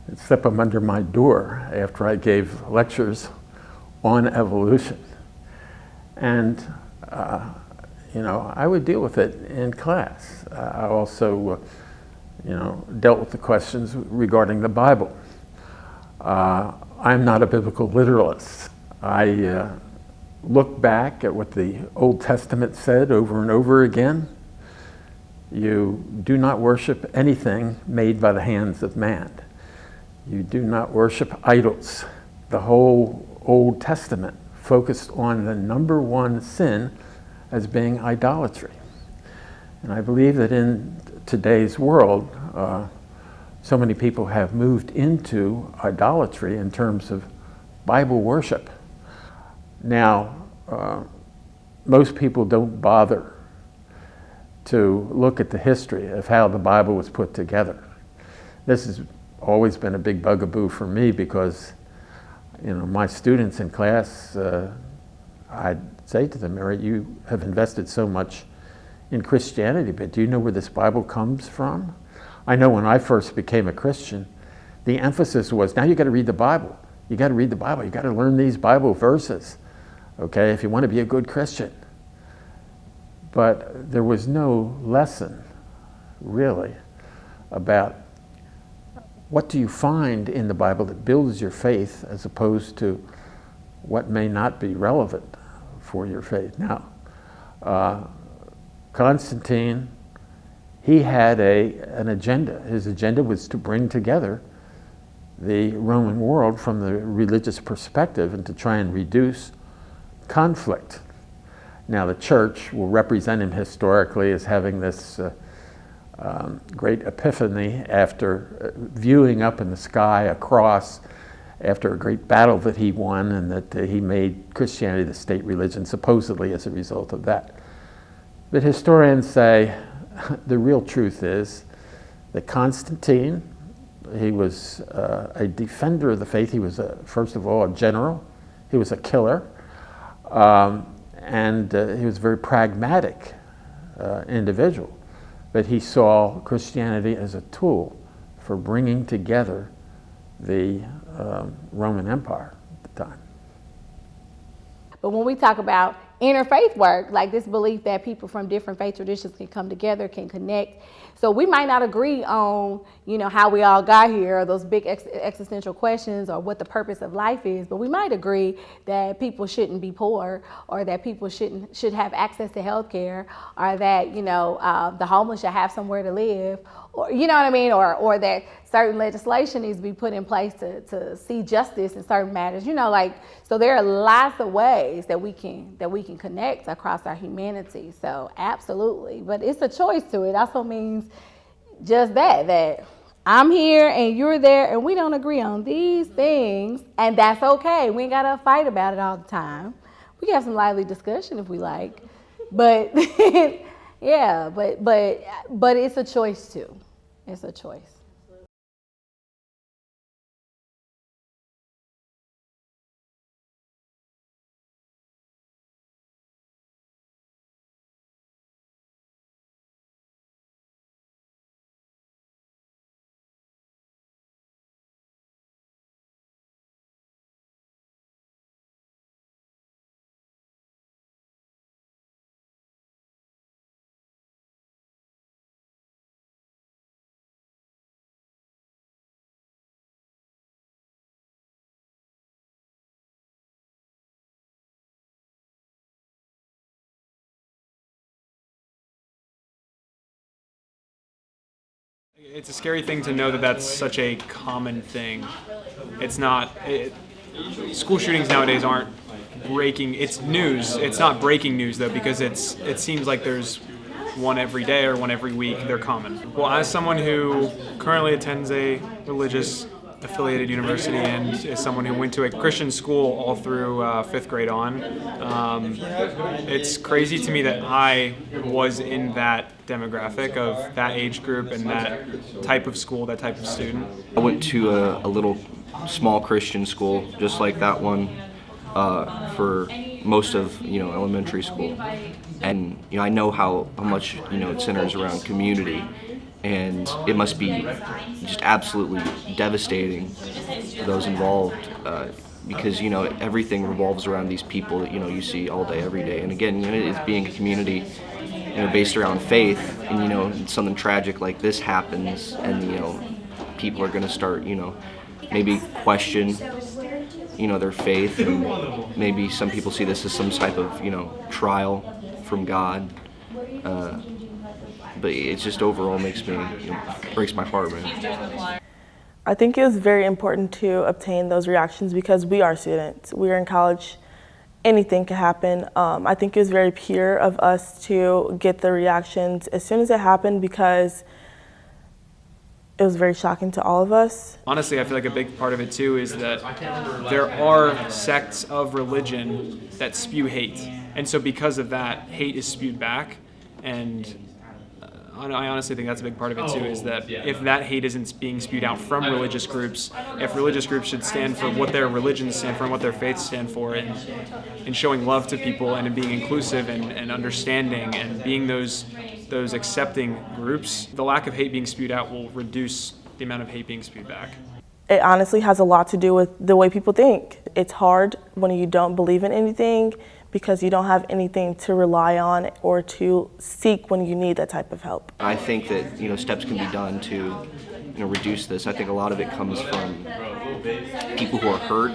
and slip them under my door after I gave lectures on evolution. And I would deal with it in class. I also dealt with the questions regarding the Bible. I'm not a biblical literalist. I look back at what the Old Testament said over and over again. You do not worship anything made by the hands of man. You do not worship idols. The whole Old Testament focused on the number one sin as being idolatry. And I believe that in today's world, so many people have moved into idolatry in terms of Bible worship. Now, most people don't bother to look at the history of how the Bible was put together. This has always been a big bugaboo for me because, my students in class, I'd say to them, Mary, you have invested so much in Christianity, but do you know where this Bible comes from? I know when I first became a Christian, the emphasis was, now you got to read the Bible. You got to read the Bible. You got to learn these Bible verses, okay, if you want to be a good Christian. But there was no lesson, really, about what do you find in the Bible that builds your faith as opposed to what may not be relevant. for your faith. Now, Constantine, he had an agenda. His agenda was to bring together the Roman world from the religious perspective and to try and reduce conflict. Now, the church will represent him historically as having this great epiphany after viewing up in the sky a cross after a great battle that he won, and that he made Christianity the state religion supposedly as a result of that. But historians say the real truth is that Constantine, he was a defender of the faith. He was, first of all, a general. He was a killer. And he was a very pragmatic individual. But he saw Christianity as a tool for bringing together the Roman Empire at the time. But when we talk about interfaith work, like this belief that people from different faith traditions can come together, can connect. So we might not agree on, how we all got here, or those big existential questions, or what the purpose of life is, but we might agree that people shouldn't be poor, or that people should have access to health care, or that, the homeless should have somewhere to live, or, you know what I mean? Or that certain legislation needs to be put in place to see justice in certain matters, so there are lots of ways that we can connect across our humanity. So absolutely, but it's a choice to it. Also means just that I'm here and you're there and we don't agree on these things, and that's okay. We ain't gotta fight about it all the time. We can have some lively discussion if we like, but yeah, but it's a choice too. It's a choice. It's a scary thing to know that that's such a common thing. It's not. School shootings nowadays aren't breaking. It's news. It's not breaking news though, because it seems like there's one every day or one every week. They're common. Well, as someone who currently attends a religious affiliated university and is someone who went to a Christian school all through 5th grade on, it's crazy to me that I was in that demographic of that age group and that type of school, that type of student. I went to a little small Christian school just like that one for most of elementary school, and I know how much it centers around community. And it must be just absolutely devastating for those involved because, everything revolves around these people that, you see all day, every day. And again, it's being a community, based around faith, and, something tragic like this happens and, people are going to start, maybe question, their faith. And maybe some people see this as some type of, trial from God. But it just overall makes me, breaks my heart, man. I think it was very important to obtain those reactions because we are students. We are in college. Anything can happen. I think it was very pure of us to get the reactions as soon as it happened because it was very shocking to all of us. Honestly, I feel like a big part of it too is that there are sects of religion that spew hate. And so because of that, hate is spewed back. And I honestly think that's a big part of it too, is that if that hate isn't being spewed out from religious groups, if religious groups should stand for what their religions stand for and what their faiths stand for, and showing love to people and being inclusive and understanding and being those accepting groups, the lack of hate being spewed out will reduce the amount of hate being spewed back. It honestly has a lot to do with the way people think. It's hard when you don't believe in anything because you don't have anything to rely on or to seek when you need that type of help. I think that steps can be done to reduce this. I think a lot of it comes from people who are hurt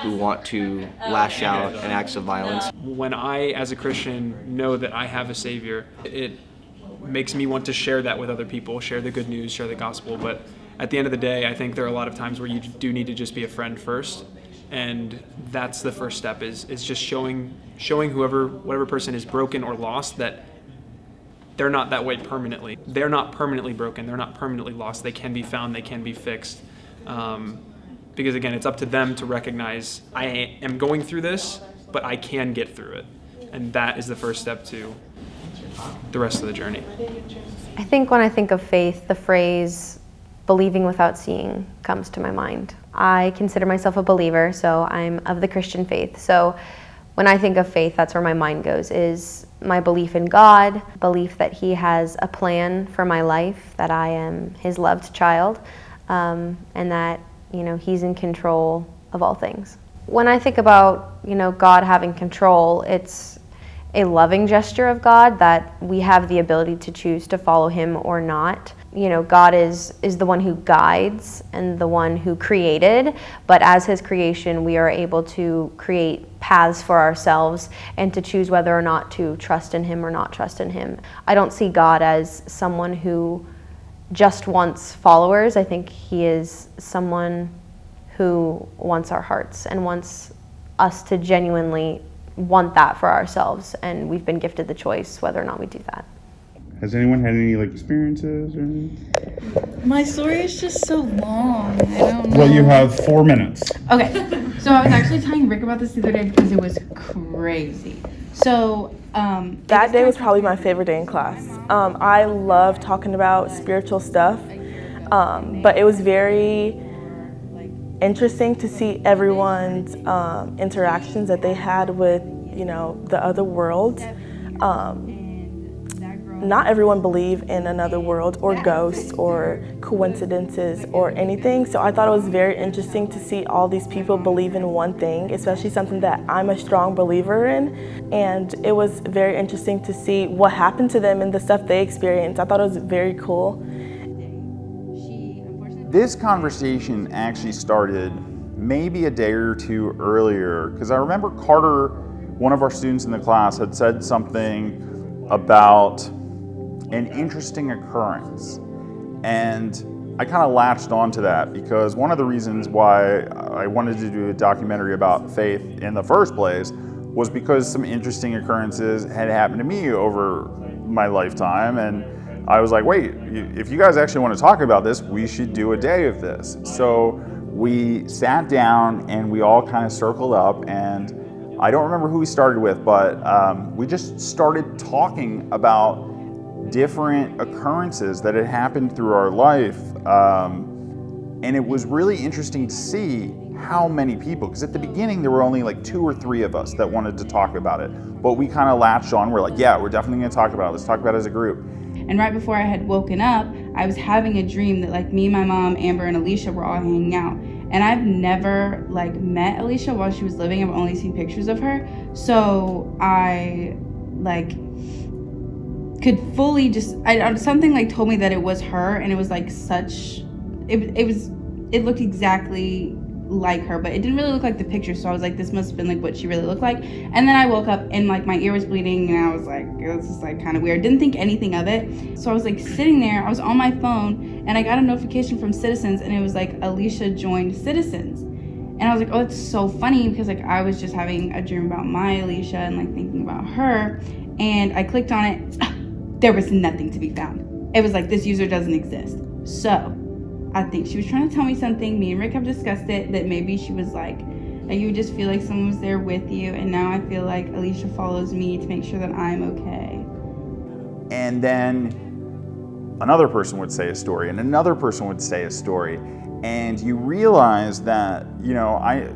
who want to lash out in acts of violence. When I, as a Christian, know that I have a Savior, it makes me want to share that with other people, share the good news, share the gospel. But at the end of the day, I think there are a lot of times where you do need to just be a friend first. And that's the first step, is just showing whatever person is broken or lost that they're not that way permanently. They're not permanently broken. They're not permanently lost. They can be found. They can be fixed. Because again, it's up to them to recognize, I am going through this, but I can get through it. And that is the first step to the rest of the journey. I think when I think of faith, the phrase believing without seeing comes to my mind. I consider myself a believer, so I'm of the Christian faith. So when I think of faith, that's where my mind goes, is my belief in God, belief that He has a plan for my life, that I am His loved child, and that, He's in control of all things. When I think about, God having control, it's a loving gesture of God that we have the ability to choose to follow Him or not. God is the one who guides and the one who created, but as His creation, we are able to create paths for ourselves and to choose whether or not to trust in Him or not trust in Him. I don't see God as someone who just wants followers. I think He is someone who wants our hearts and wants us to genuinely want that for ourselves, and we've been gifted the choice whether or not we do that. Has anyone had any experiences or anything? My story is just so long. I don't know. Well, you have 4 minutes. Okay, so I was actually telling Rick about this the other day because it was crazy. So that day was probably my favorite day in class. I love talking about spiritual stuff, but it was very interesting to see everyone's interactions that they had with, the other world. Not everyone believed in another world or ghosts or coincidences or anything. So I thought it was very interesting to see all these people believe in one thing, especially something that I'm a strong believer in. And it was very interesting to see what happened to them and the stuff they experienced. I thought it was very cool. This conversation actually started maybe a day or two earlier, because I remember Carter, one of our students in the class, had said something about an interesting occurrence. And I kind of latched onto that because one of the reasons why I wanted to do a documentary about faith in the first place was because some interesting occurrences had happened to me over my lifetime. And I was like, wait, if you guys actually want to talk about this, we should do a day of this. So we sat down and we all kind of circled up, and I don't remember who we started with, but we just started talking about different occurrences that had happened through our life. And it was really interesting to see how many people, because at the beginning there were only like 2 or 3 of us that wanted to talk about it, but we kind of latched on. We're like, yeah, we're definitely going to talk about it. Let's talk about it as a group. And right before I had woken up, I was having a dream that me, my mom, Amber, and Alicia were all hanging out. And I've never met Alicia while she was living. I've only seen pictures of her. So I could fully something told me that it was her, and it was it looked exactly like her, but it didn't really look like the picture. So I was like, this must have been what she really looked like. And then I woke up and my ear was bleeding, and I was like, this is kind of weird. Didn't think anything of it. So I was sitting there, I was on my phone, and I got a notification from Citizens, and it was Alicia joined Citizens. And I was like, oh, that's so funny, because I was just having a dream about my Alicia and thinking about her. And I clicked on it. There was nothing to be found. It was this user doesn't exist. So I think she was trying to tell me something. Me and Rick have discussed it, that maybe she was you just feel like someone was there with you, and now I feel like Alicia follows me to make sure that I'm okay. And then another person would say a story, and another person would say a story. And you realize that,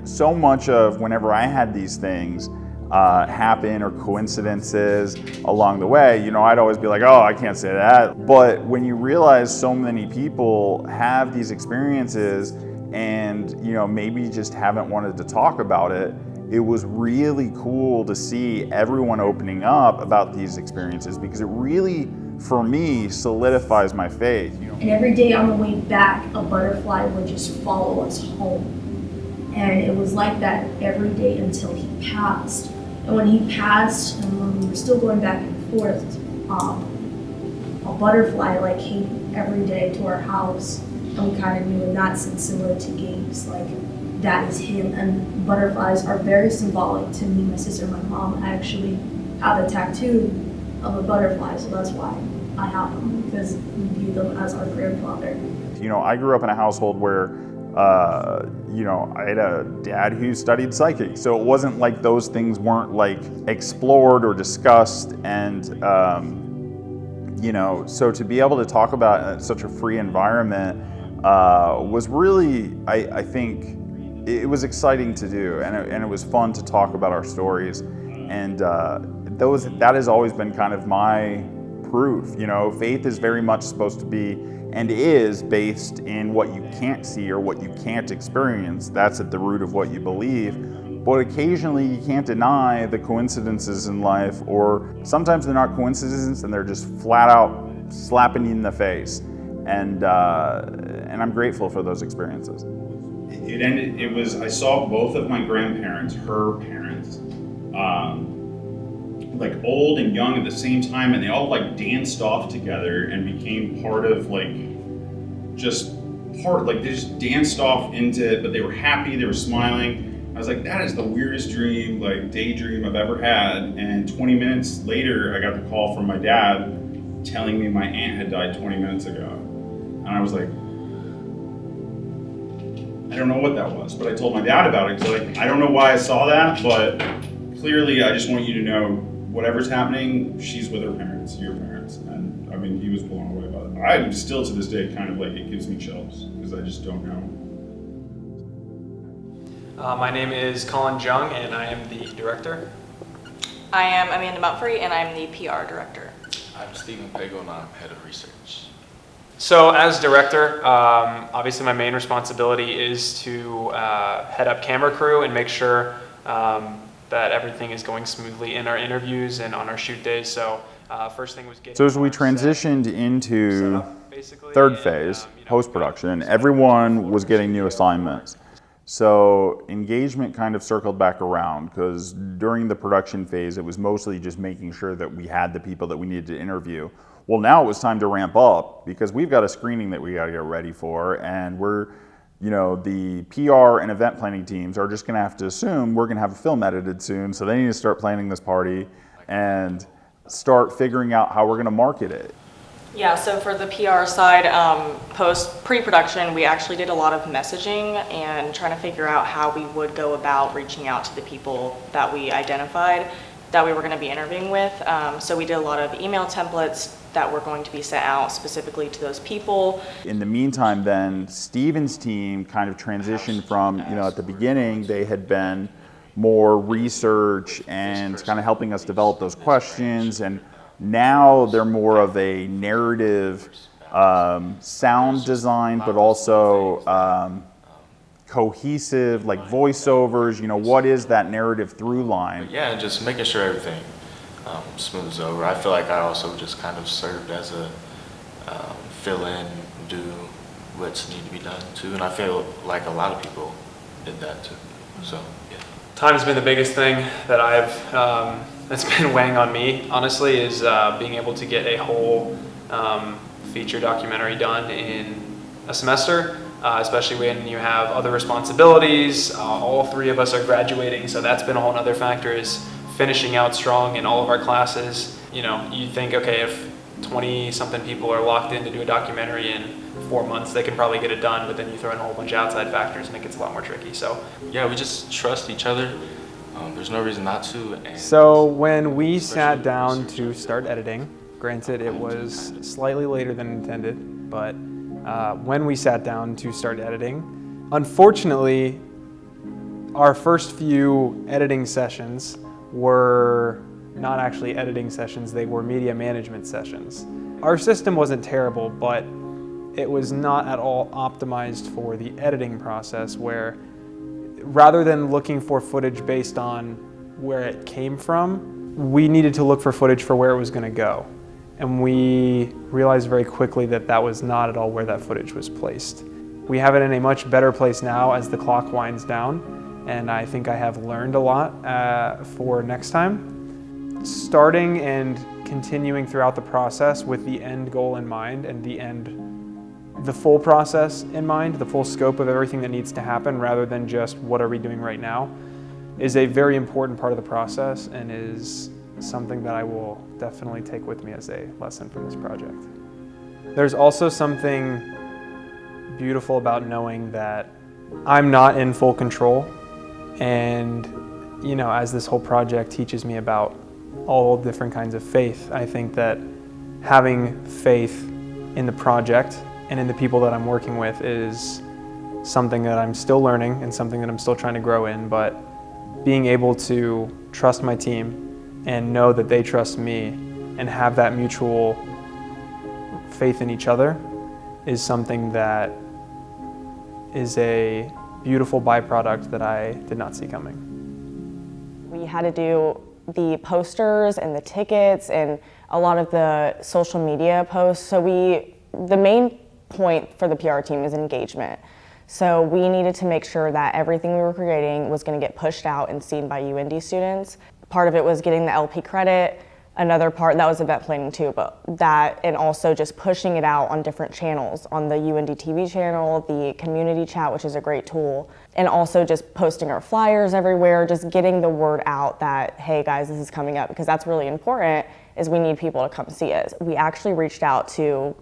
so much of whenever I had these things happen or coincidences along the way, I'd always be like, oh, I can't say that. But when you realize so many people have these experiences and, maybe just haven't wanted to talk about it, it was really cool to see everyone opening up about these experiences, because it really, for me, solidifies my faith. And every day on the way back, a butterfly would just follow us home. And it was like that every day until he passed. And when he passed, and when we were still going back and forth, a butterfly like came every day to our house, and we kind of knew in that sense, similar to Gabe's, like that is him. And butterflies are very symbolic to me, my sister, and my mom. I actually have a tattoo of a butterfly, so that's why I have them, because we view them as our grandfather. You know, I grew up in a household where you know, I had a dad who studied psychic, so it wasn't like those things weren't like explored or discussed, and you know, so to be able to talk about such a free environment was really, I think, it was exciting to do, and it was fun to talk about our stories, and that has always been kind of my proof. You know, faith is very much supposed to be and is based in what you can't see or what you can't experience. That's at the root of what you believe. But occasionally you can't deny the coincidences in life, or sometimes they're not coincidences and they're just flat out slapping you in the face. And I'm grateful for those experiences. It ended, it was, I saw both of my grandparents, her parents, like old and young at the same time, and they all like danced off together and became part of like, they just danced off into it, but they were happy, they were smiling. I was like, that is the weirdest dream, like daydream I've ever had. And 20 minutes later, I got the call from my dad telling me my aunt had died 20 minutes ago. And I was like, I don't know what that was, but I told my dad about it, because like, I don't know why I saw that, but clearly I just want you to know, whatever's happening, she's with her parents, your parents. And I mean, he was blown away by it. I'm still to this day kind of like, it gives me chills, because I just don't know. My name is Colin Jung, and I am the director. I am Amanda Mumfrey, and I'm the PR director. I'm Stephen Pagel, and I'm head of research. So as director, obviously my main responsibility is to head up camera crew and make sure that everything is going smoothly in our interviews and on our shoot days. So first thing was getting... So as we transitioned into third phase, post-production, everyone was getting new assignments. So engagement kind of circled back around, because during the production phase, it was mostly just making sure that we had the people that we needed to interview. Well, now it was time to ramp up, because we've got a screening that we got to get ready for, and we're, you know, the PR and event planning teams are just going to have to assume we're going to have a film edited soon, so they need to start planning this party and start figuring out how we're going to market it. Yeah, so for the PR side, pre-production, we actually did a lot of messaging and trying to figure out how we would go about reaching out to the people that we identified that we were going to be interviewing with. So we did a lot of email templates that were going to be sent out specifically to those people. In the meantime, then, Steven's team kind of transitioned from, you know, at the beginning, they had been more research and kind of helping us develop those questions, and now they're more of a narrative, sound design, but also cohesive, like voiceovers, you know, what is that narrative through line? But yeah, just making sure everything smooths over. I feel like I also just kind of served as a fill in, do what's need to be done too, and I feel like a lot of people did that too, so yeah. Time's been the biggest thing that that's been weighing on me, honestly, is being able to get a whole feature documentary done in a semester, especially when you have other responsibilities. All three of us are graduating, so that's been a whole other factor, is finishing out strong in all of our classes. You know, you think, okay, if 20-something people are locked in to do a documentary in 4 months, they can probably get it done, but then you throw in a whole bunch of outside factors and it gets a lot more tricky. So yeah, we just trust each other. There's no reason not to. And so when we sat down to start editing, granted it was slightly later than intended, but when we sat down to start editing, unfortunately, our first few editing sessions were not actually editing sessions, they were media management sessions. Our system wasn't terrible, but it was not at all optimized for the editing process, where rather than looking for footage based on where it came from, we needed to look for footage for where it was going to go. And we realized very quickly that that was not at all where that footage was placed. we have it in a much better place now as the clock winds down, and I think I have learned a lot for next time. Starting and continuing throughout the process with the end goal in mind and the full process in mind, the full scope of everything that needs to happen rather than just what are we doing right now, is a very important part of the process and is something that I will definitely take with me as a lesson from this project. There's also something beautiful about knowing that I'm not in full control, and as this whole project teaches me about all different kinds of faith, I think that having faith in the project and in the people that I'm working with is something that I'm still learning and something that I'm still trying to grow in, but being able to trust my team and know that they trust me and have that mutual faith in each other is something that is a beautiful byproduct that I did not see coming. We had to do the posters and the tickets and a lot of the social media posts. So the main point for the PR team is engagement. So we needed to make sure that everything we were creating was going to get pushed out and seen by UND students. Part of it was getting the LP credit. Another part, that was event planning too, but that, and also just pushing it out on different channels, on the UND TV channel, the community chat, which is a great tool, and also just posting our flyers everywhere, just getting the word out that, hey guys, this is coming up, because that's really important, is we need people to come see us. We actually reached out to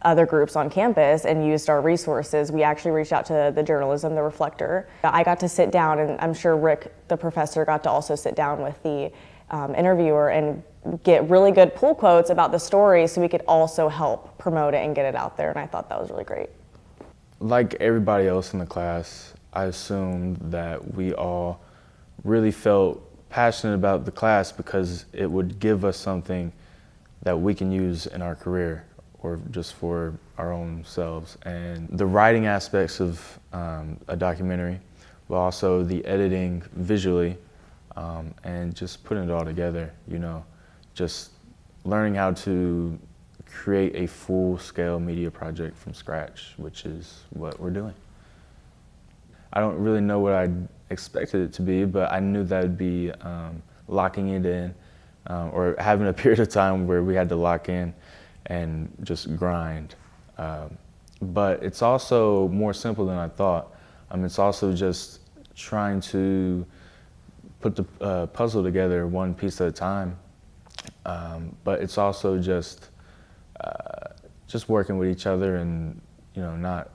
other groups on campus and used our resources. We actually reached out to the journalism, the Reflector. I got to sit down, and I'm sure Rick, the professor, got to also sit down with the interviewer and get really good pull quotes about the story so we could also help promote it and get it out there, and I thought that was really great. Like everybody else in the class, I assumed that we all really felt passionate about the class because it would give us something that we can use in our career or just for our own selves. And the writing aspects of a documentary, but also the editing visually, and just putting it all together, just learning how to create a full-scale media project from scratch, which is what we're doing. I don't really know what I expected it to be, but I knew that would be locking it in, or having a period of time where we had to lock in and just grind. But it's also more simple than I thought. It's also just trying to put the puzzle together one piece at a time. But it's also just working with each other and not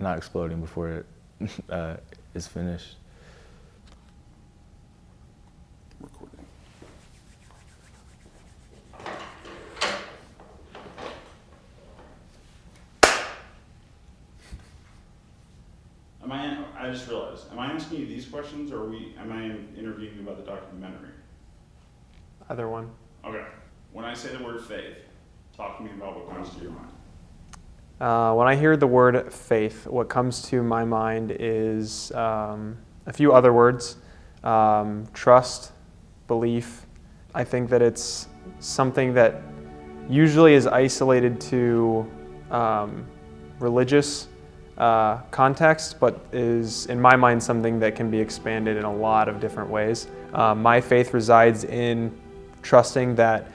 exploding before it is finished. I just realized, am I asking you these questions or am I interviewing you about the documentary? Either one. Okay. When I say the word faith, talk to me about what comes to your mind. When I hear the word faith, what comes to my mind is a few other words. Trust, belief. I think that it's something that usually is isolated to religious context, but is, in my mind, something that can be expanded in a lot of different ways. My faith resides in trusting that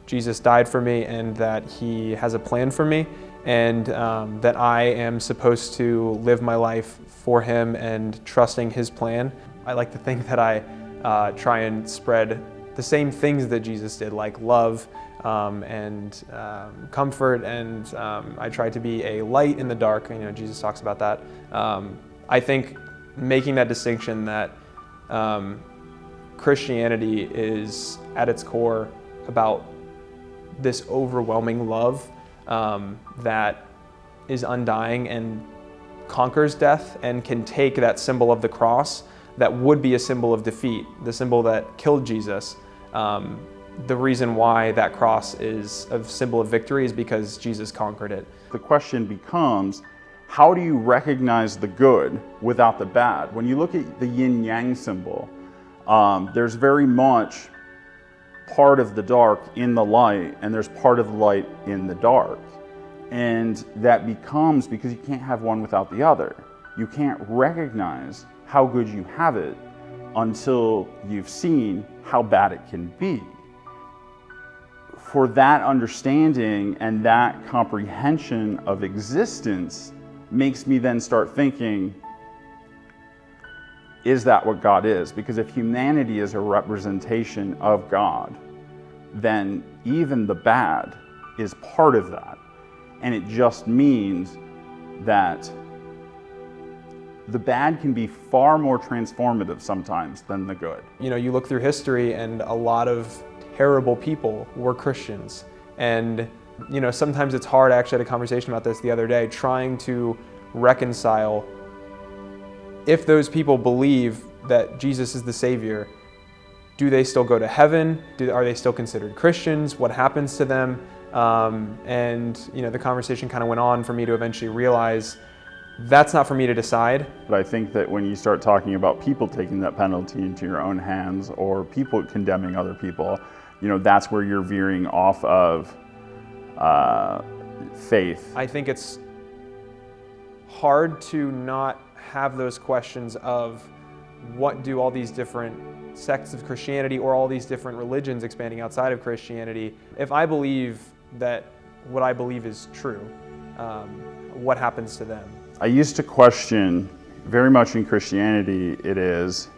Jesus died for me and that He has a plan for me, and that I am supposed to live my life for Him and trusting His plan. I like to think that I try and spread the same things that Jesus did, like love, and comfort, and I try to be a light in the dark. Jesus talks about that. I think making that distinction that Christianity is at its core about this overwhelming love that is undying and conquers death and can take that symbol of the cross that would be a symbol of defeat, the symbol that killed Jesus. The reason why that cross is a symbol of victory is because Jesus conquered it. The question becomes, how do you recognize the good without the bad? When you look at the yin-yang symbol, there's very much part of the dark in the light, and there's part of the light in the dark. And that becomes, because you can't have one without the other. You can't recognize how good you have it until you've seen how bad it can be. For that understanding and that comprehension of existence makes me then start thinking, is that what God is? Because if humanity is a representation of God, then even the bad is part of that. And it just means that the bad can be far more transformative sometimes than the good. You know, you look through history and a lot of terrible people were Christians. And, you know, sometimes it's hard. I actually had a conversation about this the other day, trying to reconcile if those people believe that Jesus is the Savior, do they still go to heaven? Are they still considered Christians? What happens to them? And, you know, the conversation kind of went on for me to eventually realize that's not for me to decide. But I think that when you start talking about people taking that penalty into your own hands or people condemning other people, you know, that's where you're veering off of faith. I think it's hard to not have those questions of what do all these different sects of Christianity or all these different religions expanding outside of Christianity, if I believe that what I believe is true, what happens to them? I used to question, very much in Christianity, it is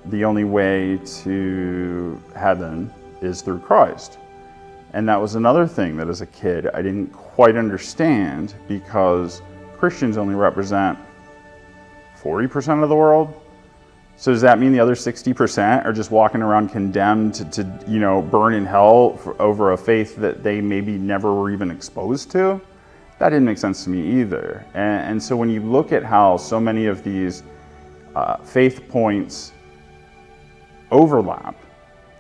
the only way to heaven is through Christ. And that was another thing that as a kid I didn't quite understand, because Christians only represent 40% of the world. So does that mean the other 60% are just walking around condemned to you know, burn in hell over a faith that they maybe never were even exposed to? That didn't make sense to me either. And so when you look at how so many of these faith points overlap,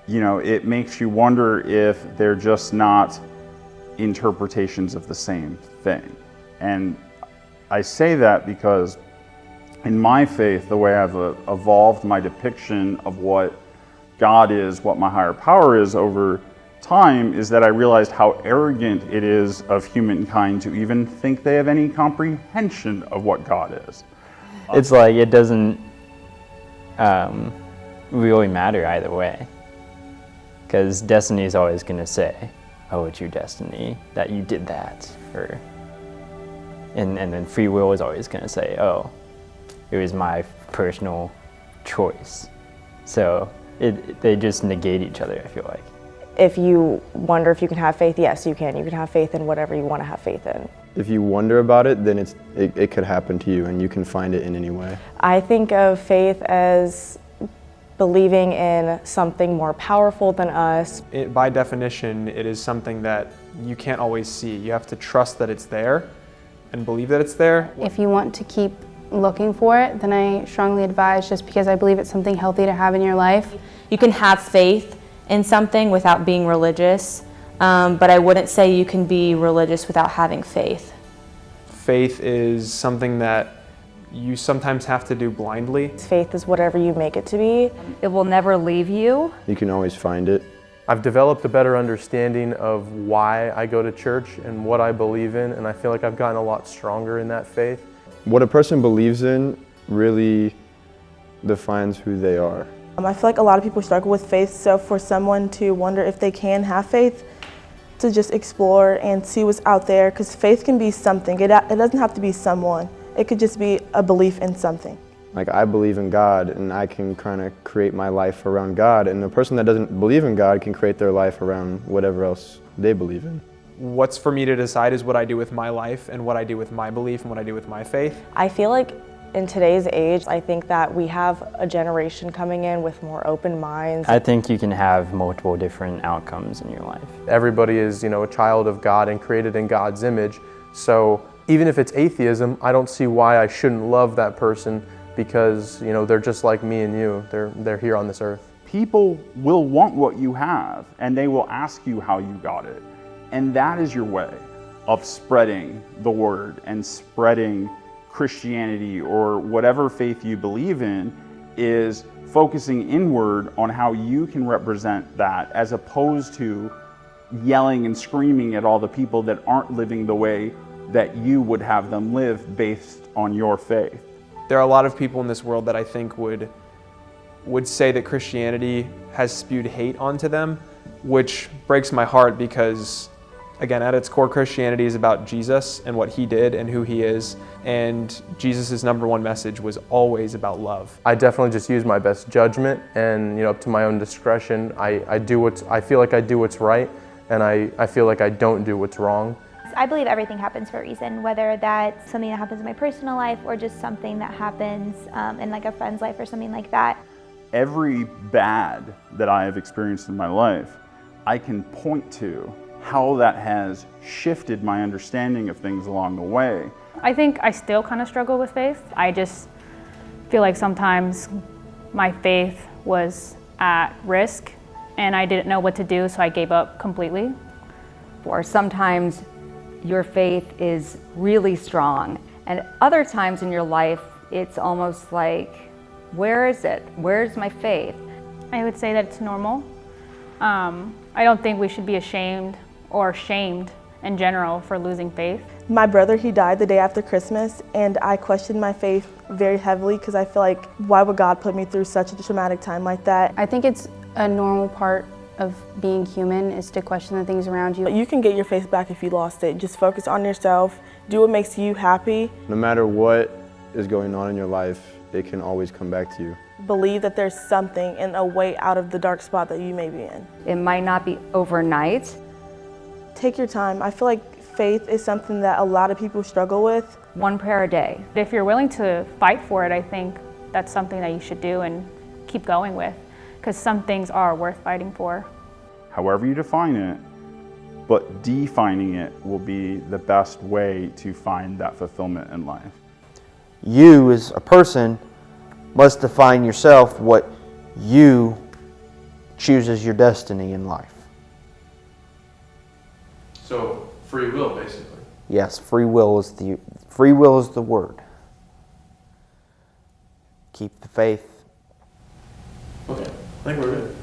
you know, it makes you wonder if they're just not interpretations of the same thing. And I say that because in my faith, the way I've evolved my depiction of what God is, what my higher power is over time, is that I realized how arrogant it is of humankind to even think they have any comprehension of what God is. It's like it doesn't really matter either way, because destiny is always going to say, oh, it's your destiny that you did that, and then free will is always going to say, oh, it was my personal choice. So they just negate each other, I feel like. If you wonder if you can have faith, yes, you can. You can have faith in whatever you want to have faith in. If you wonder about it, then it could happen to you, and you can find it in any way. I think of faith as believing in something more powerful than us. By definition, it is something that you can't always see. You have to trust that it's there and believe that it's there. If you want to keep looking for it, then I strongly advise, just because I believe it's something healthy to have in your life. You can have faith in something without being religious, but I wouldn't say you can be religious without having faith. Faith is something that you sometimes have to do blindly. Faith is whatever you make it to be. It will never leave you. You can always find it. I've developed a better understanding of why I go to church and what I believe in, and I feel like I've gotten a lot stronger in that faith. What a person believes in really defines who they are. I feel like a lot of people struggle with faith, so for someone to wonder if they can have faith, to just explore and see what's out there, because faith can be something. It doesn't have to be someone. It could just be a belief in something. Like, I believe in God, and I can kind of create my life around God, and the person that doesn't believe in God can create their life around whatever else they believe in. What's for me to decide is what I do with my life and what I do with my belief and what I do with my faith. I feel like in today's age, I think that we have a generation coming in with more open minds. I think you can have multiple different outcomes in your life. Everybody is, you know, a child of God and created in God's image. So even if it's atheism, I don't see why I shouldn't love that person, because, you know, they're just like me and you. They're here on this earth. People will want what you have, and they will ask you how you got it. And that is your way of spreading the word and spreading Christianity or whatever faith you believe in, is focusing inward on how you can represent that, as opposed to yelling and screaming at all the people that aren't living the way that you would have them live based on your faith. There are a lot of people in this world that I think would say that Christianity has spewed hate onto them, which breaks my heart because, again, at its core, Christianity is about Jesus and what he did and who he is. And Jesus' #1 message was always about love. I definitely just use my best judgment and, up to my own discretion. I feel like I do what's right, and I feel like I don't do what's wrong. I believe everything happens for a reason, whether that's something that happens in my personal life or just something that happens in like a friend's life or something like that. Every bad that I have experienced in my life, I can point to how that has shifted my understanding of things along the way. I think I still kind of struggle with faith. I just feel like sometimes my faith was at risk and I didn't know what to do, so I gave up completely. Or sometimes your faith is really strong, and other times in your life, it's almost like, where is it? Where's my faith? I would say that it's normal. I don't think we should be ashamed or shamed in general for losing faith. My brother, he died the day after Christmas, and I questioned my faith very heavily because I feel like, why would God put me through such a traumatic time like that? I think it's a normal part of being human is to question the things around you. You can get your faith back if you lost it. Just focus on yourself, do what makes you happy. No matter what is going on in your life, it can always come back to you. Believe that there's something and a way out of the dark spot that you may be in. It might not be overnight. Take your time. I feel like faith is something that a lot of people struggle with. 1 prayer a day. If you're willing to fight for it, I think that's something that you should do and keep going with, because some things are worth fighting for. However you define it, but defining it will be the best way to find that fulfillment in life. You as a person must define yourself what you choose as your destiny in life. So free will, basically. Yes, free will is the word. Keep the faith. Okay, I think we're good.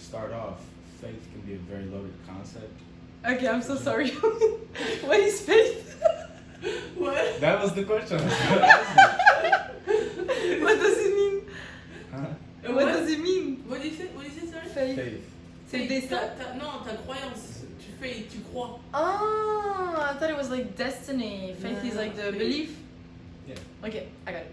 Start off, faith can be a very loaded concept. Okay, I'm so sorry. What is faith? What? That was the question. What does it mean? Huh? What does it mean? What do you say? What do you say, sorry? Faith. C'est destin? Non, ta croyance. Tu fais, tu crois. Oh, I thought it was like destiny. Faith is like the faith. belief. Yeah. Okay, I got it.